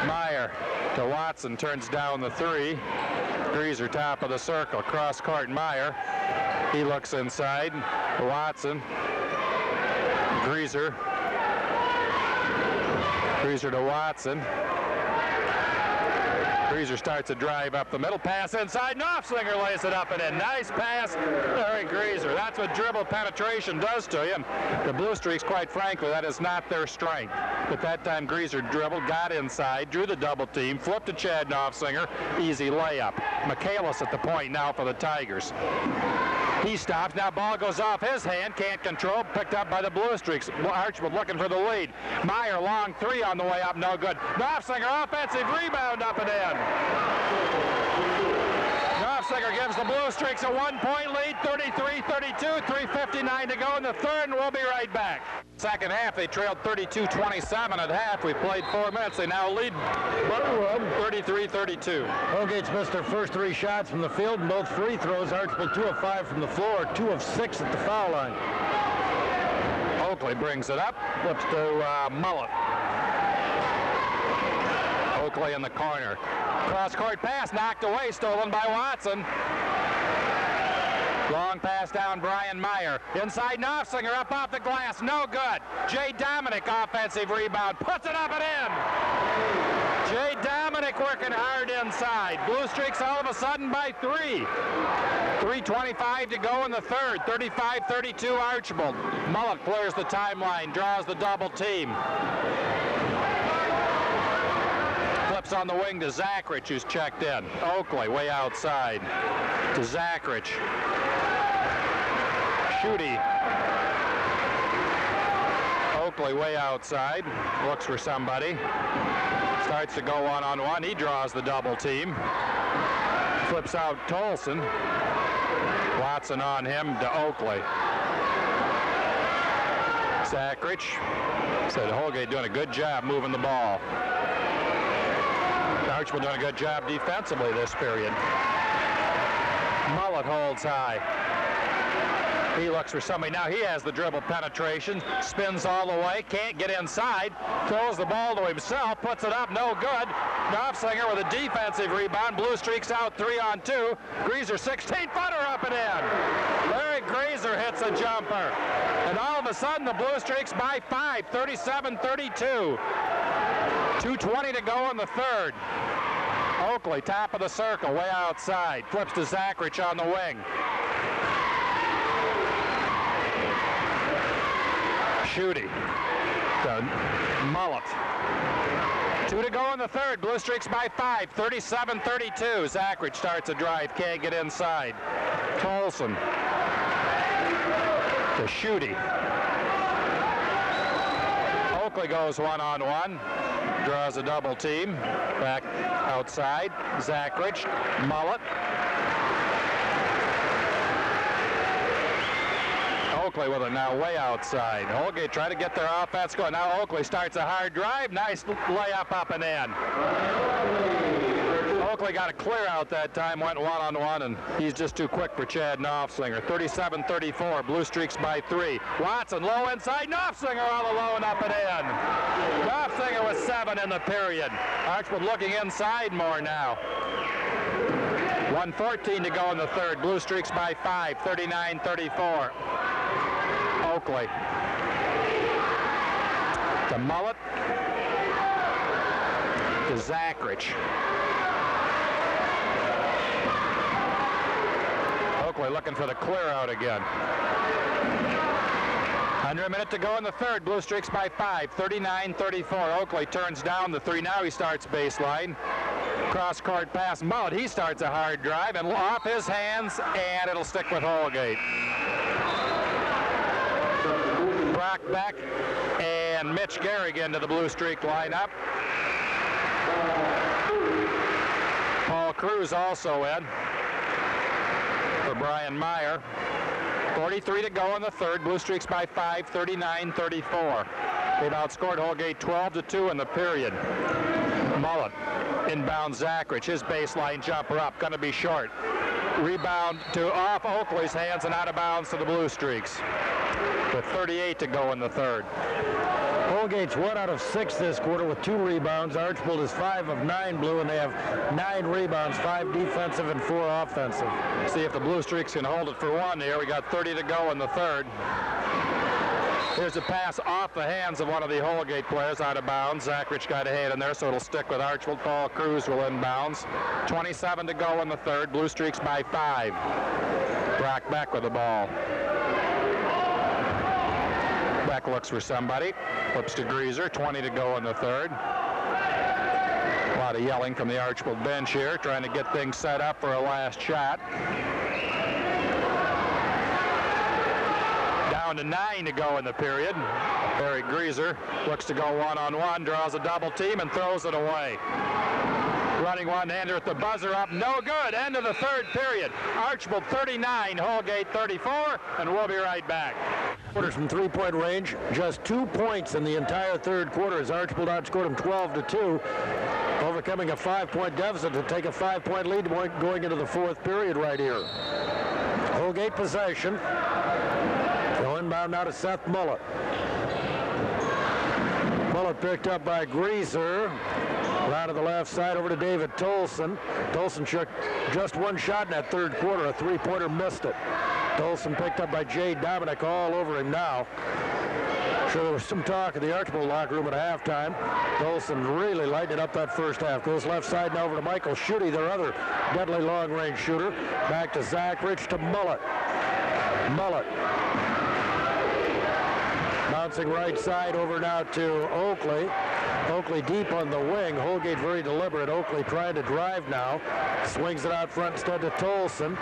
Meyer to Watson, turns down the 3. Greaser top of the circle, cross court Meyer. He looks inside. Watson. Greaser to Watson. Greaser starts a drive up the middle, pass inside. Knopflinger lays it up and in. Nice pass, Harry Greaser. That's what dribble penetration does to you. The Bluestreaks, quite frankly, that is not their strength. But that time Greaser dribbled, got inside, drew the double team, flipped to Chad Knopflinger, easy layup. Michaelis at the point now for the Tigers. He stops. Now ball goes off his hand. Can't control. Picked up by the Bluestreaks. Archbold looking for the lead. Meyer, long three on the way up. No good. Knopfsinger, offensive rebound up and in. Knopfsinger gives the Bluestreaks a 1-point lead. 33-32. 3:59 to go in the third, and we'll be right back. Second half, they trailed 32-27 at half. We played 4 minutes. They now lead 33-32. Holgate's missed their first 3 shots from the field and both free throws. Archbold 2 of 5 from the floor, 2 of 6 at the foul line. Oakley brings it up, flips to Mullet. Oakley in the corner. Cross-court pass knocked away, stolen by Watson. Long pass down Brian Meyer. Inside Knopfsinger, up off the glass, no good. Jay Dominic, offensive rebound, puts it up and in. Jay Dominic working hard inside. Bluestreaks all of a sudden by 3. 3:25 to go in the third. 35-32 Archbold. Mullet clears the timeline, draws the double team. Flips on the wing to Zachrich, who's checked in. Oakley way outside to Zachrich. Schutte. Oakley way outside. Looks for somebody. Starts to go one-on-one. He draws the double team. Flips out Tolson. Watson on him to Oakley. Zachrich said Holgate doing a good job moving the ball. Archbold doing a good job defensively this period. Mullet holds high. He looks for somebody. Now he has the dribble penetration. Spins all the way. Can't get inside. Throws the ball to himself. Puts it up. No good. Knopfsinger with a defensive rebound. Bluestreaks out 3-on-2. Greaser 16-footer up and in. Larry Greaser hits a jumper. And all of a sudden the Bluestreaks by 5. 37-32. 2:20 to go in the third. Oakley, top of the circle, way outside. Flips to Zachrich on the wing. Schutte to Mullet. 2 to go in the third. Bluestreaks by 5. 37-32. Zachrich starts a drive. Can't get inside. Tolson to Schutte. Oakley goes one-on-one. Draws a double team. Back outside. Zachrich. Mullet. Oakley with it now way outside. Holgate trying to get their offense going. Now Oakley starts a hard drive. Nice layup up and in. Oakley got a clear out that time, went one-on-one, and he's just too quick for Chad Knopfsinger. 37-34, Bluestreaks by 3. Watson low inside, Knopfsinger all alone up and in. Knopfsinger with 7 in the period. Archbold looking inside more now. 1:14 to go in the third. Bluestreaks by 5, 39-34. Oakley to Mullet to Zachrich. Oakley looking for the clear out again. Under a minute to go in the third. Bluestreaks by 5, 39-34. Oakley turns down the 3. Now he starts baseline. Cross-court pass. Mullet, he starts a hard drive and off his hands, and it'll stick with Holgate. Brock Beck and Mitch Garrigan to the Bluestreak lineup. Paul Cruz also in for Brian Meyer. 43 to go in the third. Bluestreaks by 5, 39-34. They've outscored Holgate 12-2 in the period. Mullet inbound Zachrich. His baseline jumper up. Going to be short. Rebound to off Oakley's hands and out of bounds to the Bluestreaks. With 38 to go in the third. Holgate's 1 out of 6 this quarter with 2 rebounds. Archbold is 5 of 9 blue, and they have 9 rebounds, 5 defensive and 4 offensive. See if the Bluestreaks can hold it for 1 here. We got 30 to go in the third. Here's a pass off the hands of one of the Holgate players out of bounds. Zachrich got a hand in there, so it'll stick with Archbold. Paul Cruz will inbounds. 27 to go in the third. Bluestreaks by 5. Brock Beck with the ball. Beck looks for somebody. Flips to Greaser. 20 to go in the third. A lot of yelling from the Archbold bench here, trying to get things set up for a last shot. down to 9 to go in the period. Eric Greaser looks to go one-on-one, draws a double team, and throws it away. Running one-hander at the buzzer up, no good. End of the third period. Archbold 39, Holgate 34, and we'll be right back. Quarters from three-point range, just 2 points in the entire third quarter as Archbold outscored them 12-2, overcoming a 5-point deficit to take a 5-point lead going into the fourth period right here. Holgate possession. Go inbound now to Seth Mullet. Mullet picked up by Greaser. Around to the left side over to David Tolson. Tolson took just one shot in that third quarter. A three-pointer missed it. Tolson picked up by Jay Dominic all over him now. Sure, there was some talk in the Archbold locker room at halftime. Tolson really lighted up that first half. Goes left side now over to Michael Schutte, their other deadly long-range shooter. Back to Zach Rich to Mullet. Mullet. Bouncing right side over now to Oakley. Oakley deep on the wing. Holgate very deliberate. Oakley trying to drive now. Swings it out front instead to Tolson.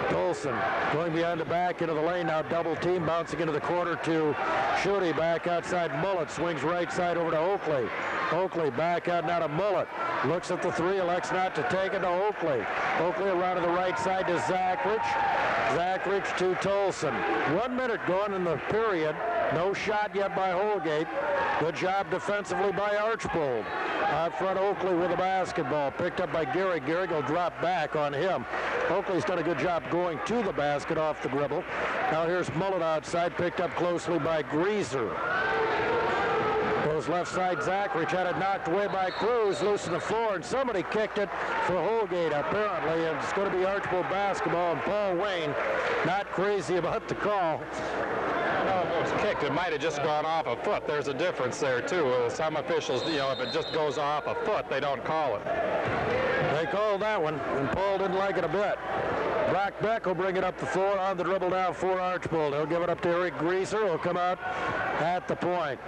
Tolson going behind the back into the lane now. Double team bouncing into the corner to Schutte. Back outside Mullet. Swings right side over to Oakley. Oakley back out now to Mullet. Looks at the three. Elects not to take it to Oakley. Oakley around to the right side to Zach Rich. Zach Rich to Tolson. 1 minute gone in the period. No shot yet by Holgate. Good job defensively by Archbold. Out front, Oakley with the basketball. Picked up by Gehrig. Gehrig will drop back on him. Oakley's done a good job going to the basket off the dribble. Now here's Mullet outside, picked up closely by Greaser. Goes left side, Zachrich had it knocked away by Cruz, loose to the floor, and somebody kicked it for Holgate apparently, and it's going to be Archbold basketball, and Paul Wayne not crazy about the call. If it was kicked, it might have just gone off a foot. There's a difference there, too. Some officials, if it just goes off a foot, they don't call it. They called that one, and Paul didn't like it a bit. Brock Beck will bring it up the floor on the dribble now for Archbold. He'll give it up to Eric Greaser. He'll come out at the point.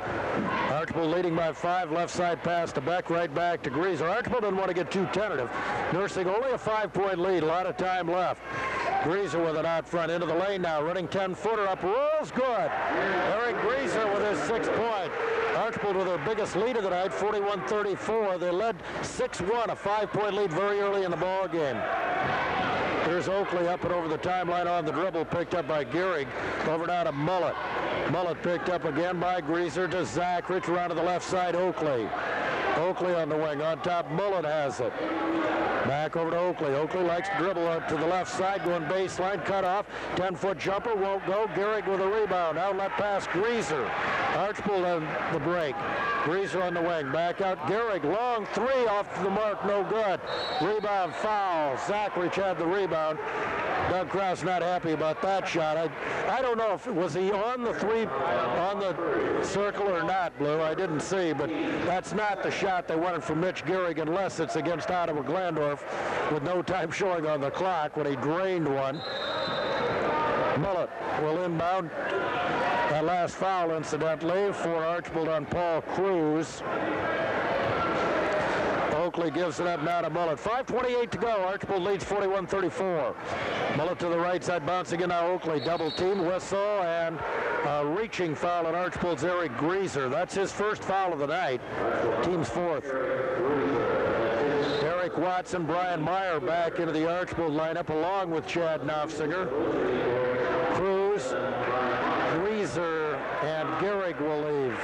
Archbold leading by 5. Left side pass to Beck, right back to Greaser. Archbold didn't want to get too tentative. Nursing only a 5-point lead. A lot of time left. Greaser with it out front into the lane now. Running 10-footer up. Rolls good. Eric Greaser with his 6-point. Archbold with their biggest lead of the night, 41-34. They led 6-1, a 5-point lead very early in the ball game. Here's Oakley up and over the timeline on the dribble, picked up by Gehrig. Over now to Mullet. Mullet picked up again by Greaser to Zachrich. Around to the left side, Oakley. Oakley on the wing. On top, Mullet has it. Back over to Oakley. Oakley likes to dribble up to the left side, going baseline, cut off. 10-foot jumper, won't go. Gehrig with a rebound. Outlet pass, Greaser. Archbold on the break. Greaser on the wing. Back out, Gehrig. Long three off to the mark, no good. Rebound, foul. Zachrich had the rebound. Doug Krause not happy about that shot. I don't know if was he on the on the circle or not, Blue. I didn't see, but that's not the shot they wanted from Mitch Gehrig unless it's against Ottawa Glandorf with no time showing on the clock when he drained one. Mullet will inbound. That last foul, incidentally, for Archbold on Paul Cruz. Oakley gives it up now to Mullet. 5:28 to go. Archbold leads 41-34. Mullet to the right side, bouncing in now Oakley. Double team, whistle, and a reaching foul on Archbold's Eric Greaser. That's his first foul of the night. Team's fourth. Eric Watson, Brian Meyer back into the Archbold lineup along with Chad Knopfsinger. Cruz, Greaser, and Gehrig will leave.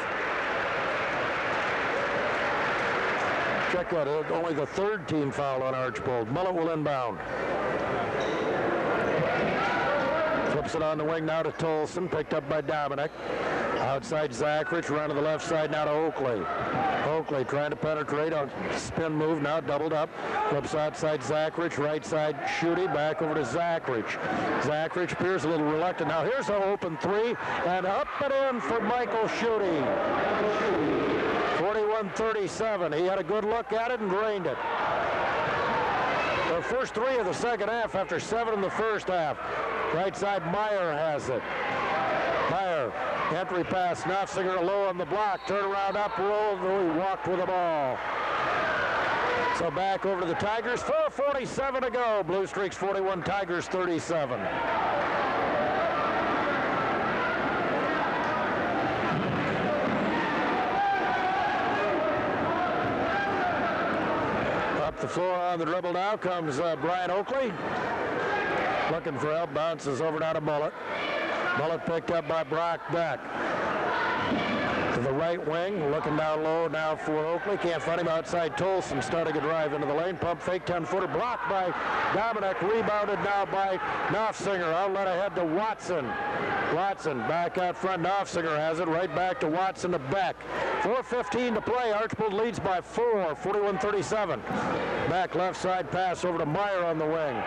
Check out it. Only the third team foul on Archbold. Mullet will inbound. Flips it on the wing now to Tolson. Picked up by Dominic. Outside Zachrich. Around to the left side now to Oakley. Oakley trying to penetrate on spin move. Now doubled up. Flips outside Zachrich. Right side Schutte. Back over to Zachrich. Zachrich appears a little reluctant. Now here's an open three. And up and in for Michael Schutte. 41-37. He had a good look at it and drained it. The first three of the second half after 7 in the first half. Right side, Meyer has it. Meyer, entry pass, Knopfsinger low on the block. Turn around, up, roll, he walked with the ball. So back over to the Tigers. 4:47 to go. Bluestreaks 41, Tigers 37. the floor on the dribble now comes Brian Oakley. Looking for help, bounces over now to Mullet. Mullet picked up by Brock Beck. To the right wing, looking down low now for Oakley. Can't find him outside. Tolson starting a drive into the lane. Pump fake 10-footer blocked by Dominic. Rebounded now by Knopfsinger. Outlet ahead to Watson. Watson back out front. Knopfsinger has it right back to Watson to Beck. 4:15 to play. Archbold leads by 4, 41-37. Back left side pass over to Meyer on the wing.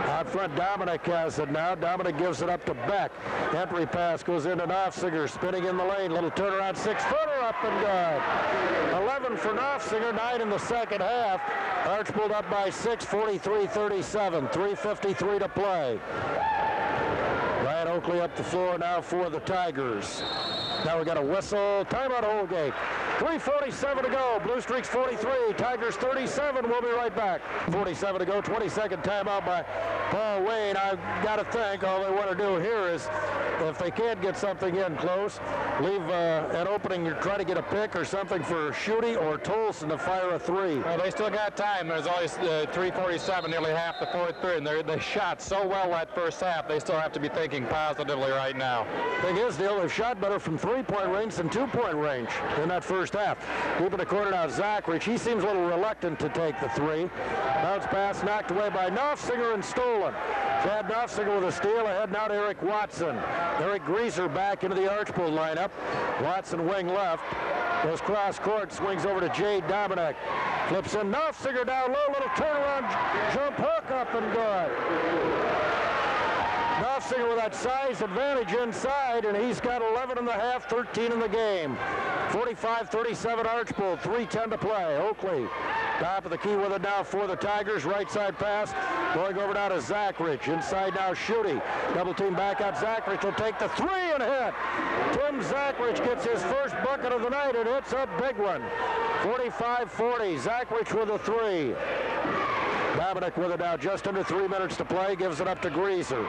Out front, Dominic has it now. Dominic gives it up to Beck. Entry pass goes into Knopfsinger, spinning in the lane. Little turnaround, 6-footer up and good. 11 for Knopfsinger, 9 in the second half. Archbold up by 6, 43-37. 3:53 to play. Brian Oakley up the floor now for the Tigers. Now we got a whistle. Timeout Holgate. 3:47 to go. Bluestreaks 43, Tigers 37. We'll be right back. 47 to go. 20-second timeout by Paul Wayne. I've got to think all they want to do here is, if they can't get something in close, leave an opening or try to get a pick or something for Schutte or Tolson to fire a 3. Well, they still got time. There's always 3:47, nearly half the fourth period, and they shot so well that first half. They still have to be thinking positively right now. Thing is, Dale, they've shot better from 3-point range than 2-point range in that first half. Deep in the corner now, Zachrich. He seems a little reluctant to take the 3. Bounce pass knocked away by Knopfsinger and stolen. Chad Knopfsinger with a steal. Ahead now to Eric Watson. Eric Greaser back into the Archbold lineup. Watson wing left. Goes cross court, swings over to Jade Dominic. Flips in. Knopfsinger down low. Little turnaround jump hook up and good. Knopfsinger with that size advantage inside, and he's got 11 in the half, 13 in the game. 45-37 Archbold, 3:10 to play. Oakley, top of the key with it now for the Tigers. Right side pass, going over now to Zachrich. Inside now Schutte. Double team back out. Zachrich will take the 3 and hit. Tim Zachrich gets his first bucket of the night, and it's a big one. 45-40. Zachrich with a 3. Dominic with it now, just under 3 minutes to play, gives it up to Greaser.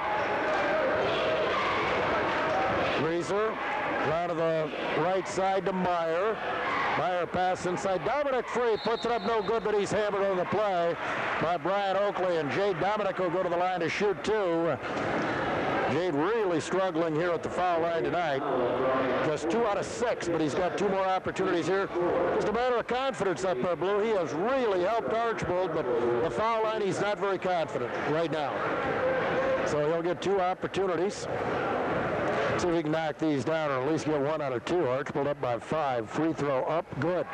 Greaser, round to the right side to Meyer. Meyer pass inside. Dominic free, puts it up no good, but he's hammered on the play by Brian Oakley, and Jade Dominic will go to the line to shoot 2. Jade really struggling here at the foul line tonight. Just 2 out of 6, but he's got 2 more opportunities here. Just a matter of confidence up there, Blue. He has really helped Archbold, but the foul line, he's not very confident right now. So he'll get 2 opportunities. See if he can knock these down or at least get 1 out of 2. Archbold up by 5. Free throw up, good.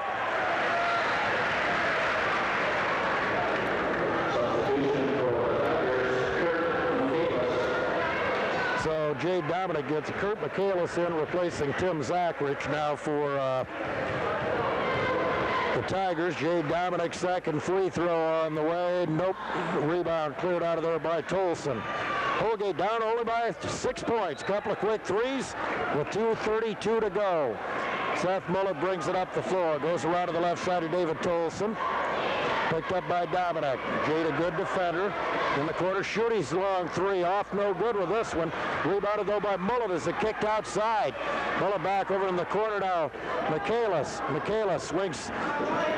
So Jade Dominic gets Kurt Michaelis in, replacing Tim Zachrich now for the Tigers. Jade Dominic, second free throw on the way. Nope. Rebound cleared out of there by Tolson. Holgate down only by 6 points. Couple of quick threes with 2:32 to go. Seth Mullet brings it up the floor. Goes around to the left side of David Tolson. Picked up by Dominic. Jade, a good defender. In the corner, Schutte's long 3. Off no good with this one. Rebounded, though, by Mullet as it kicked outside. Mullet back over in the corner now. Michaelis. Michaelis swings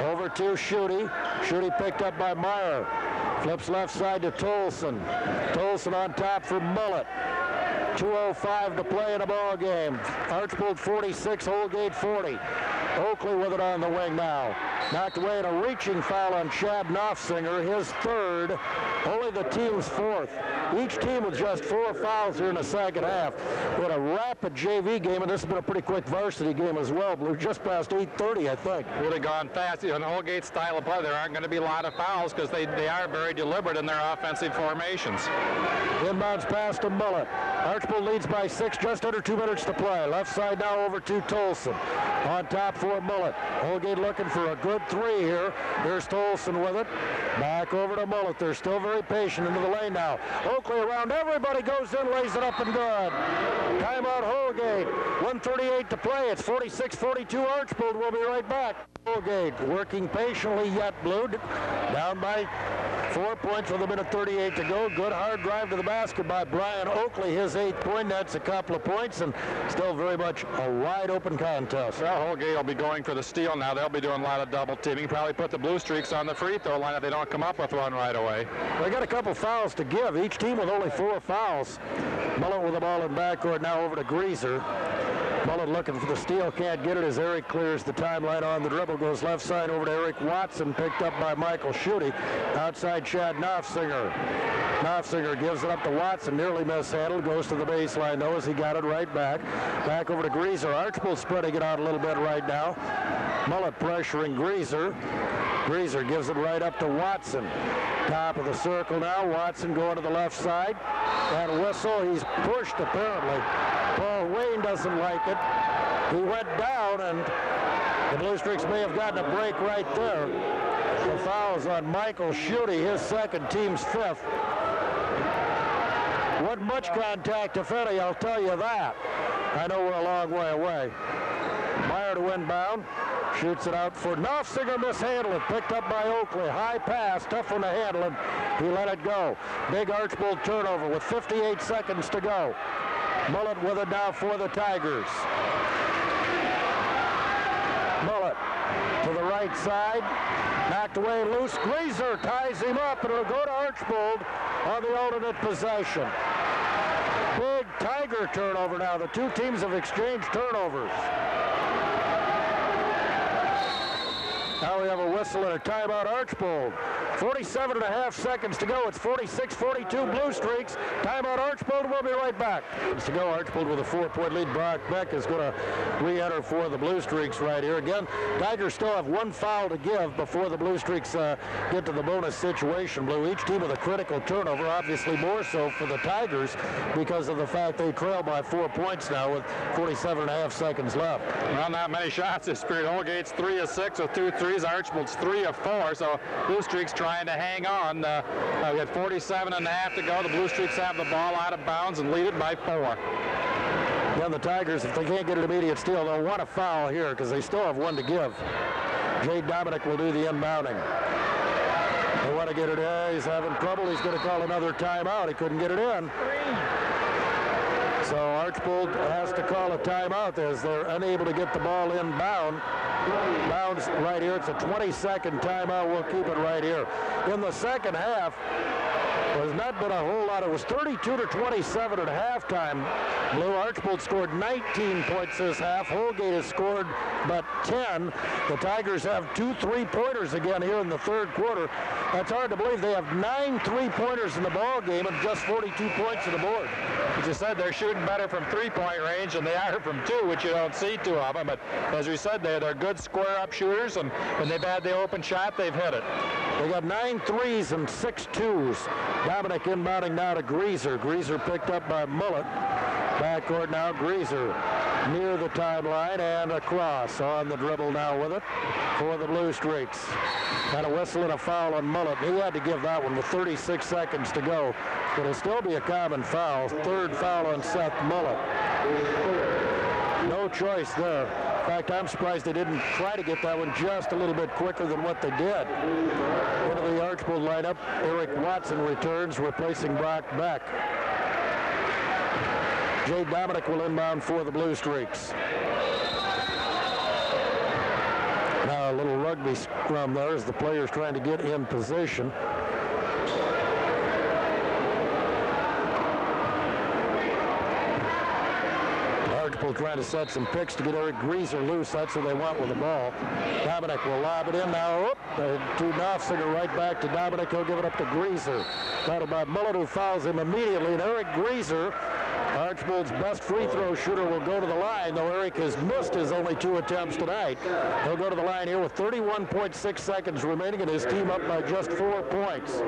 over to Schutte. Schutte picked up by Meyer. Flips left side to Tolson. Tolson on top for Mullet. 2:05 to play in a ball game. Archbold 46, Holgate 40. Oakley with it on the wing now. Knocked away in a reaching foul on Chad Knopfsinger, his 3rd, only the team's 4th. Each team with just 4 fouls here in the second half. We had a rapid JV game, and this has been a pretty quick varsity game as well. We're just past 8:30, I think. Really gone fast. In Holgate's style of play, there aren't going to be a lot of fouls because they are very deliberate in their offensive formations. Inbounds pass to Mullet. Archbold leads by 6, just under 2 minutes to play. Left side now over to Tolson. On top for Mullet. Holgate looking for a good 3 here. Here's Tolson with it. Back over to Mullet. They're still very patient into the lane now. Oakley around everybody, goes in, lays it up and good. Timeout Holgate. 1:38 to play. It's 46-42 Archbold. We'll be right back. Holgate working patiently yet, Blue. Down by 4 points with 1:38 to go. Good hard drive to the basket by Brian Oakley. His 8th point. That's a couple of points, and still very much a wide open contest. Well, Holgate will be going for the steal now. They'll be doing a lot of double teaming. Probably put the Bluestreaks on the free throw line if they don't come up with one right away. They got a couple fouls to give. Each team with only 4 fouls. Mullet with the ball in backcourt now over to Greaser. Mullet looking for the steal, can't get it as Eric clears the timeline on the dribble, goes left side over to Eric Watson, picked up by Michael Schutte. Outside Chad Knopfsinger. Knopfsinger gives it up to Watson, nearly mishandled, goes to the baseline though as he got it right back. Back over to Greaser. Archbold spreading it out a little bit right now. Mullet pressuring Greaser. Greaser gives it right up to Watson. Top of the circle now. Watson going to the left side. And a whistle. He's pushed apparently. Paul Wayne doesn't like it. He went down, and the Bluestreaks may have gotten a break right there. The foul's on Michael Schutte, his second, team's 5th. Wasn't much contact, if any, I'll tell you that. I know we're a long way away. Meyer to inbound. Shoots it out for Knopfsinger, mishandled it. Picked up by Oakley. High pass, tough one to handle, and he let it go. Big Archbold turnover with 58 seconds to go. Mullet with it now for the Tigers. Mullet to the right side. Knocked away loose. Greaser ties him up, and it'll go to Archbold on the alternate possession. Big Tiger turnover now. The two teams have exchanged turnovers. Now we have a whistle and a timeout, Archbold. 47.5 seconds to go. It's 46-42 Bluestreaks. Timeout, Archbold. We'll be right back. To go, Archbold with a 4-point lead. Brock Beck is going to re-enter for the Bluestreaks right here. Again, Tigers still have 1 foul to give before the Bluestreaks get to the bonus situation. Blue, each team with a critical turnover, obviously more so for the Tigers because of the fact they trail by 4 points now with 47.5 seconds left. Well, not many shots this period. Holgate's 3 of 6 with 2 threes. Archbold's 3 of 4, so Bluestreaks trying to hang on. We got 47.5 to go. The Bluestreaks have the ball out of bounds and lead it by 4. Then the Tigers, if they can't get an immediate steal, they'll want a foul here because they still have 1 to give. Jay Dominic will do the inbounding. They want to get it in. He's having trouble. He's going to call another timeout. He couldn't get it in. So Archbold has to call a timeout as they're unable to get the ball inbound. Bounds right here. It's a 20-second timeout. We'll keep it right here. In the second half, there's not been a whole lot. It was 32-27 at halftime. Blue Archbold scored 19 points this half. Holgate has scored but 10. The Tigers have 2 3-pointers again here in the third quarter. That's hard to believe. They have 9 3-pointers in the ball game and just 42 points on the board. As you said, they're shooting better from 3-point range than they are from 2, which you don't see too often. But as we said, they're good square-up shooters, and when they've had the open shot, they've hit it. They got 9 threes and 6 twos. Dominic inbounding now to Greaser. Greaser picked up by Mullet. Backcourt now, Greaser near the timeline and across on the dribble now with it for the Bluestreaks. And a whistle and a foul on Mullet. He had to give that one with 36 seconds to go. But it'll still be a common foul. 3rd foul on Seth Mullet. No choice there. In fact, I'm surprised they didn't try to get that one just a little bit quicker than what they did. Into the Archbold lineup, Eric Watson returns, replacing Brock Beck. Jay Dominic will inbound for the Bluestreaks. Now a little rugby scrum there as the players trying to get in position. Archbold trying to set some picks to get Eric Greaser loose. That's what they want with the ball. Dominic will lob it in now. To Knopfsinger, right back to Dominic. He'll give it up to Greaser. Thought about Mullet, who fouls him immediately. And Eric Greaser, Archbold's best free throw shooter, will go to the line, though Eric has missed his only 2 attempts tonight. He'll go to the line here with 31.6 seconds remaining and his team up by just 4 points.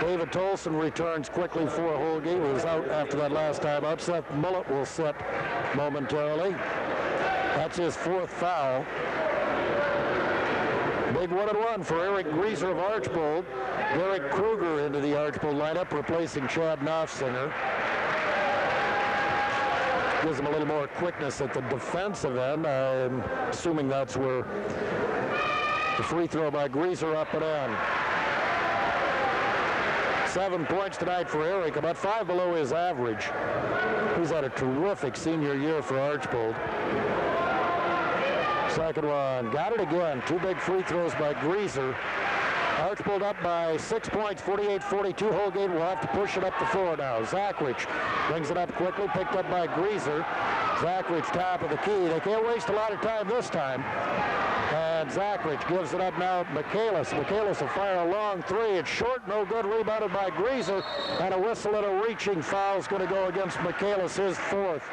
David Tolson returns quickly for Holgate. He was out after that last time out. Seth Mullet will set momentarily. That's his 4th foul. Big 1-and-1 for Eric Greaser of Archbold. Derek Kruger into the Archbold lineup, replacing Chad Knopfsinger. Gives him a little more quickness at the defensive end. I'm assuming that's where the free throw by Greaser up and in. 7 points tonight for Eric, about 5 below his average. He's had a terrific senior year for Archbold. Second one, got it again. Two big free throws by Greaser. Archbold up by 6 points, 48-42. Holgate will have to push it up the floor now. Zachrich brings it up quickly, picked up by Greaser. Zachrich top of the key. They can't waste a lot of time this time. And Zachrich gives it up now to Michaelis. Michaelis will fire a long three. It's short, no good, rebounded by Greaser. And a whistle and a reaching foul is going to go against Michaelis, his fourth.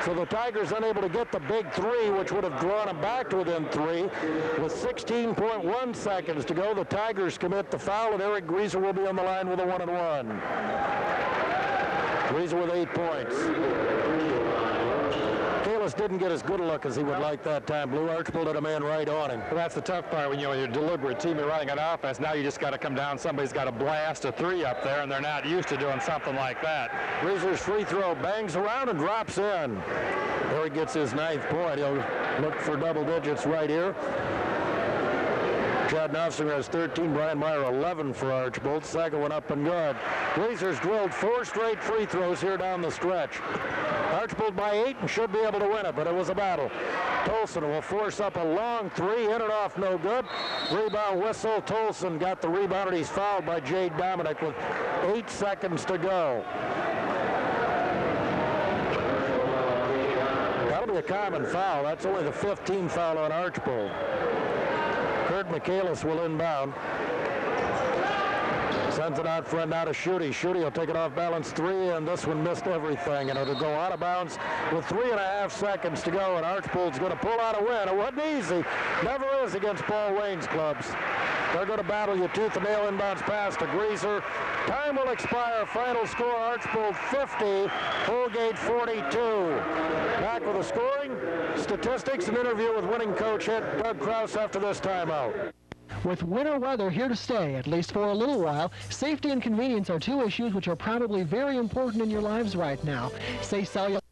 So the Tigers unable to get the big three, which would have drawn them back to within three. With 16.1 seconds to go, the Tigers commit the foul, and Eric Greaser will be on the line with a 1-and-1. Greaser with 8 points. Kalis didn't get as good a look as he would like that time. Blue Archbold had a man right on him. Well, that's the tough part when you're a deliberate team, you're running an offense. Now you just got to come down. Somebody's got to blast a three up there, and they're not used to doing something like that. Greaser's free throw bangs around and drops in. There he gets his 9th point. He'll look for double digits right here. Chad Nofsinger has 13, Brian Meyer 11 for Archbold. Second one up and good. Greaser's drilled 4 straight free throws here down the stretch. Archbold by 8 and should be able to win it, but it was a battle. Tolson will force up a long three, in and off, no good. Rebound whistle. Tolson got the rebound, and he's fouled by Jade Dominic with 8 seconds to go. That'll be a common foul. That's only the 15th foul on Archbold. Kurt Michaelis will inbound. Sends it out front now to Schutte. Schutte will take it off balance three, and this one missed everything, and it'll go out of bounds with 3.5 seconds to go, and Archbold's going to pull out a win. It wasn't easy. Never is against Paul Wayne's clubs. They're going to battle you tooth and nail. Inbounds pass to Greaser. Time will expire. Final score, Archbold 50, Holgate 42. Back with the scoring, statistics, and interview with winning coach Doug Krause after this timeout. With winter weather here to stay, at least for a little while, safety and convenience are two issues which are probably very important in your lives right now. Say cellular.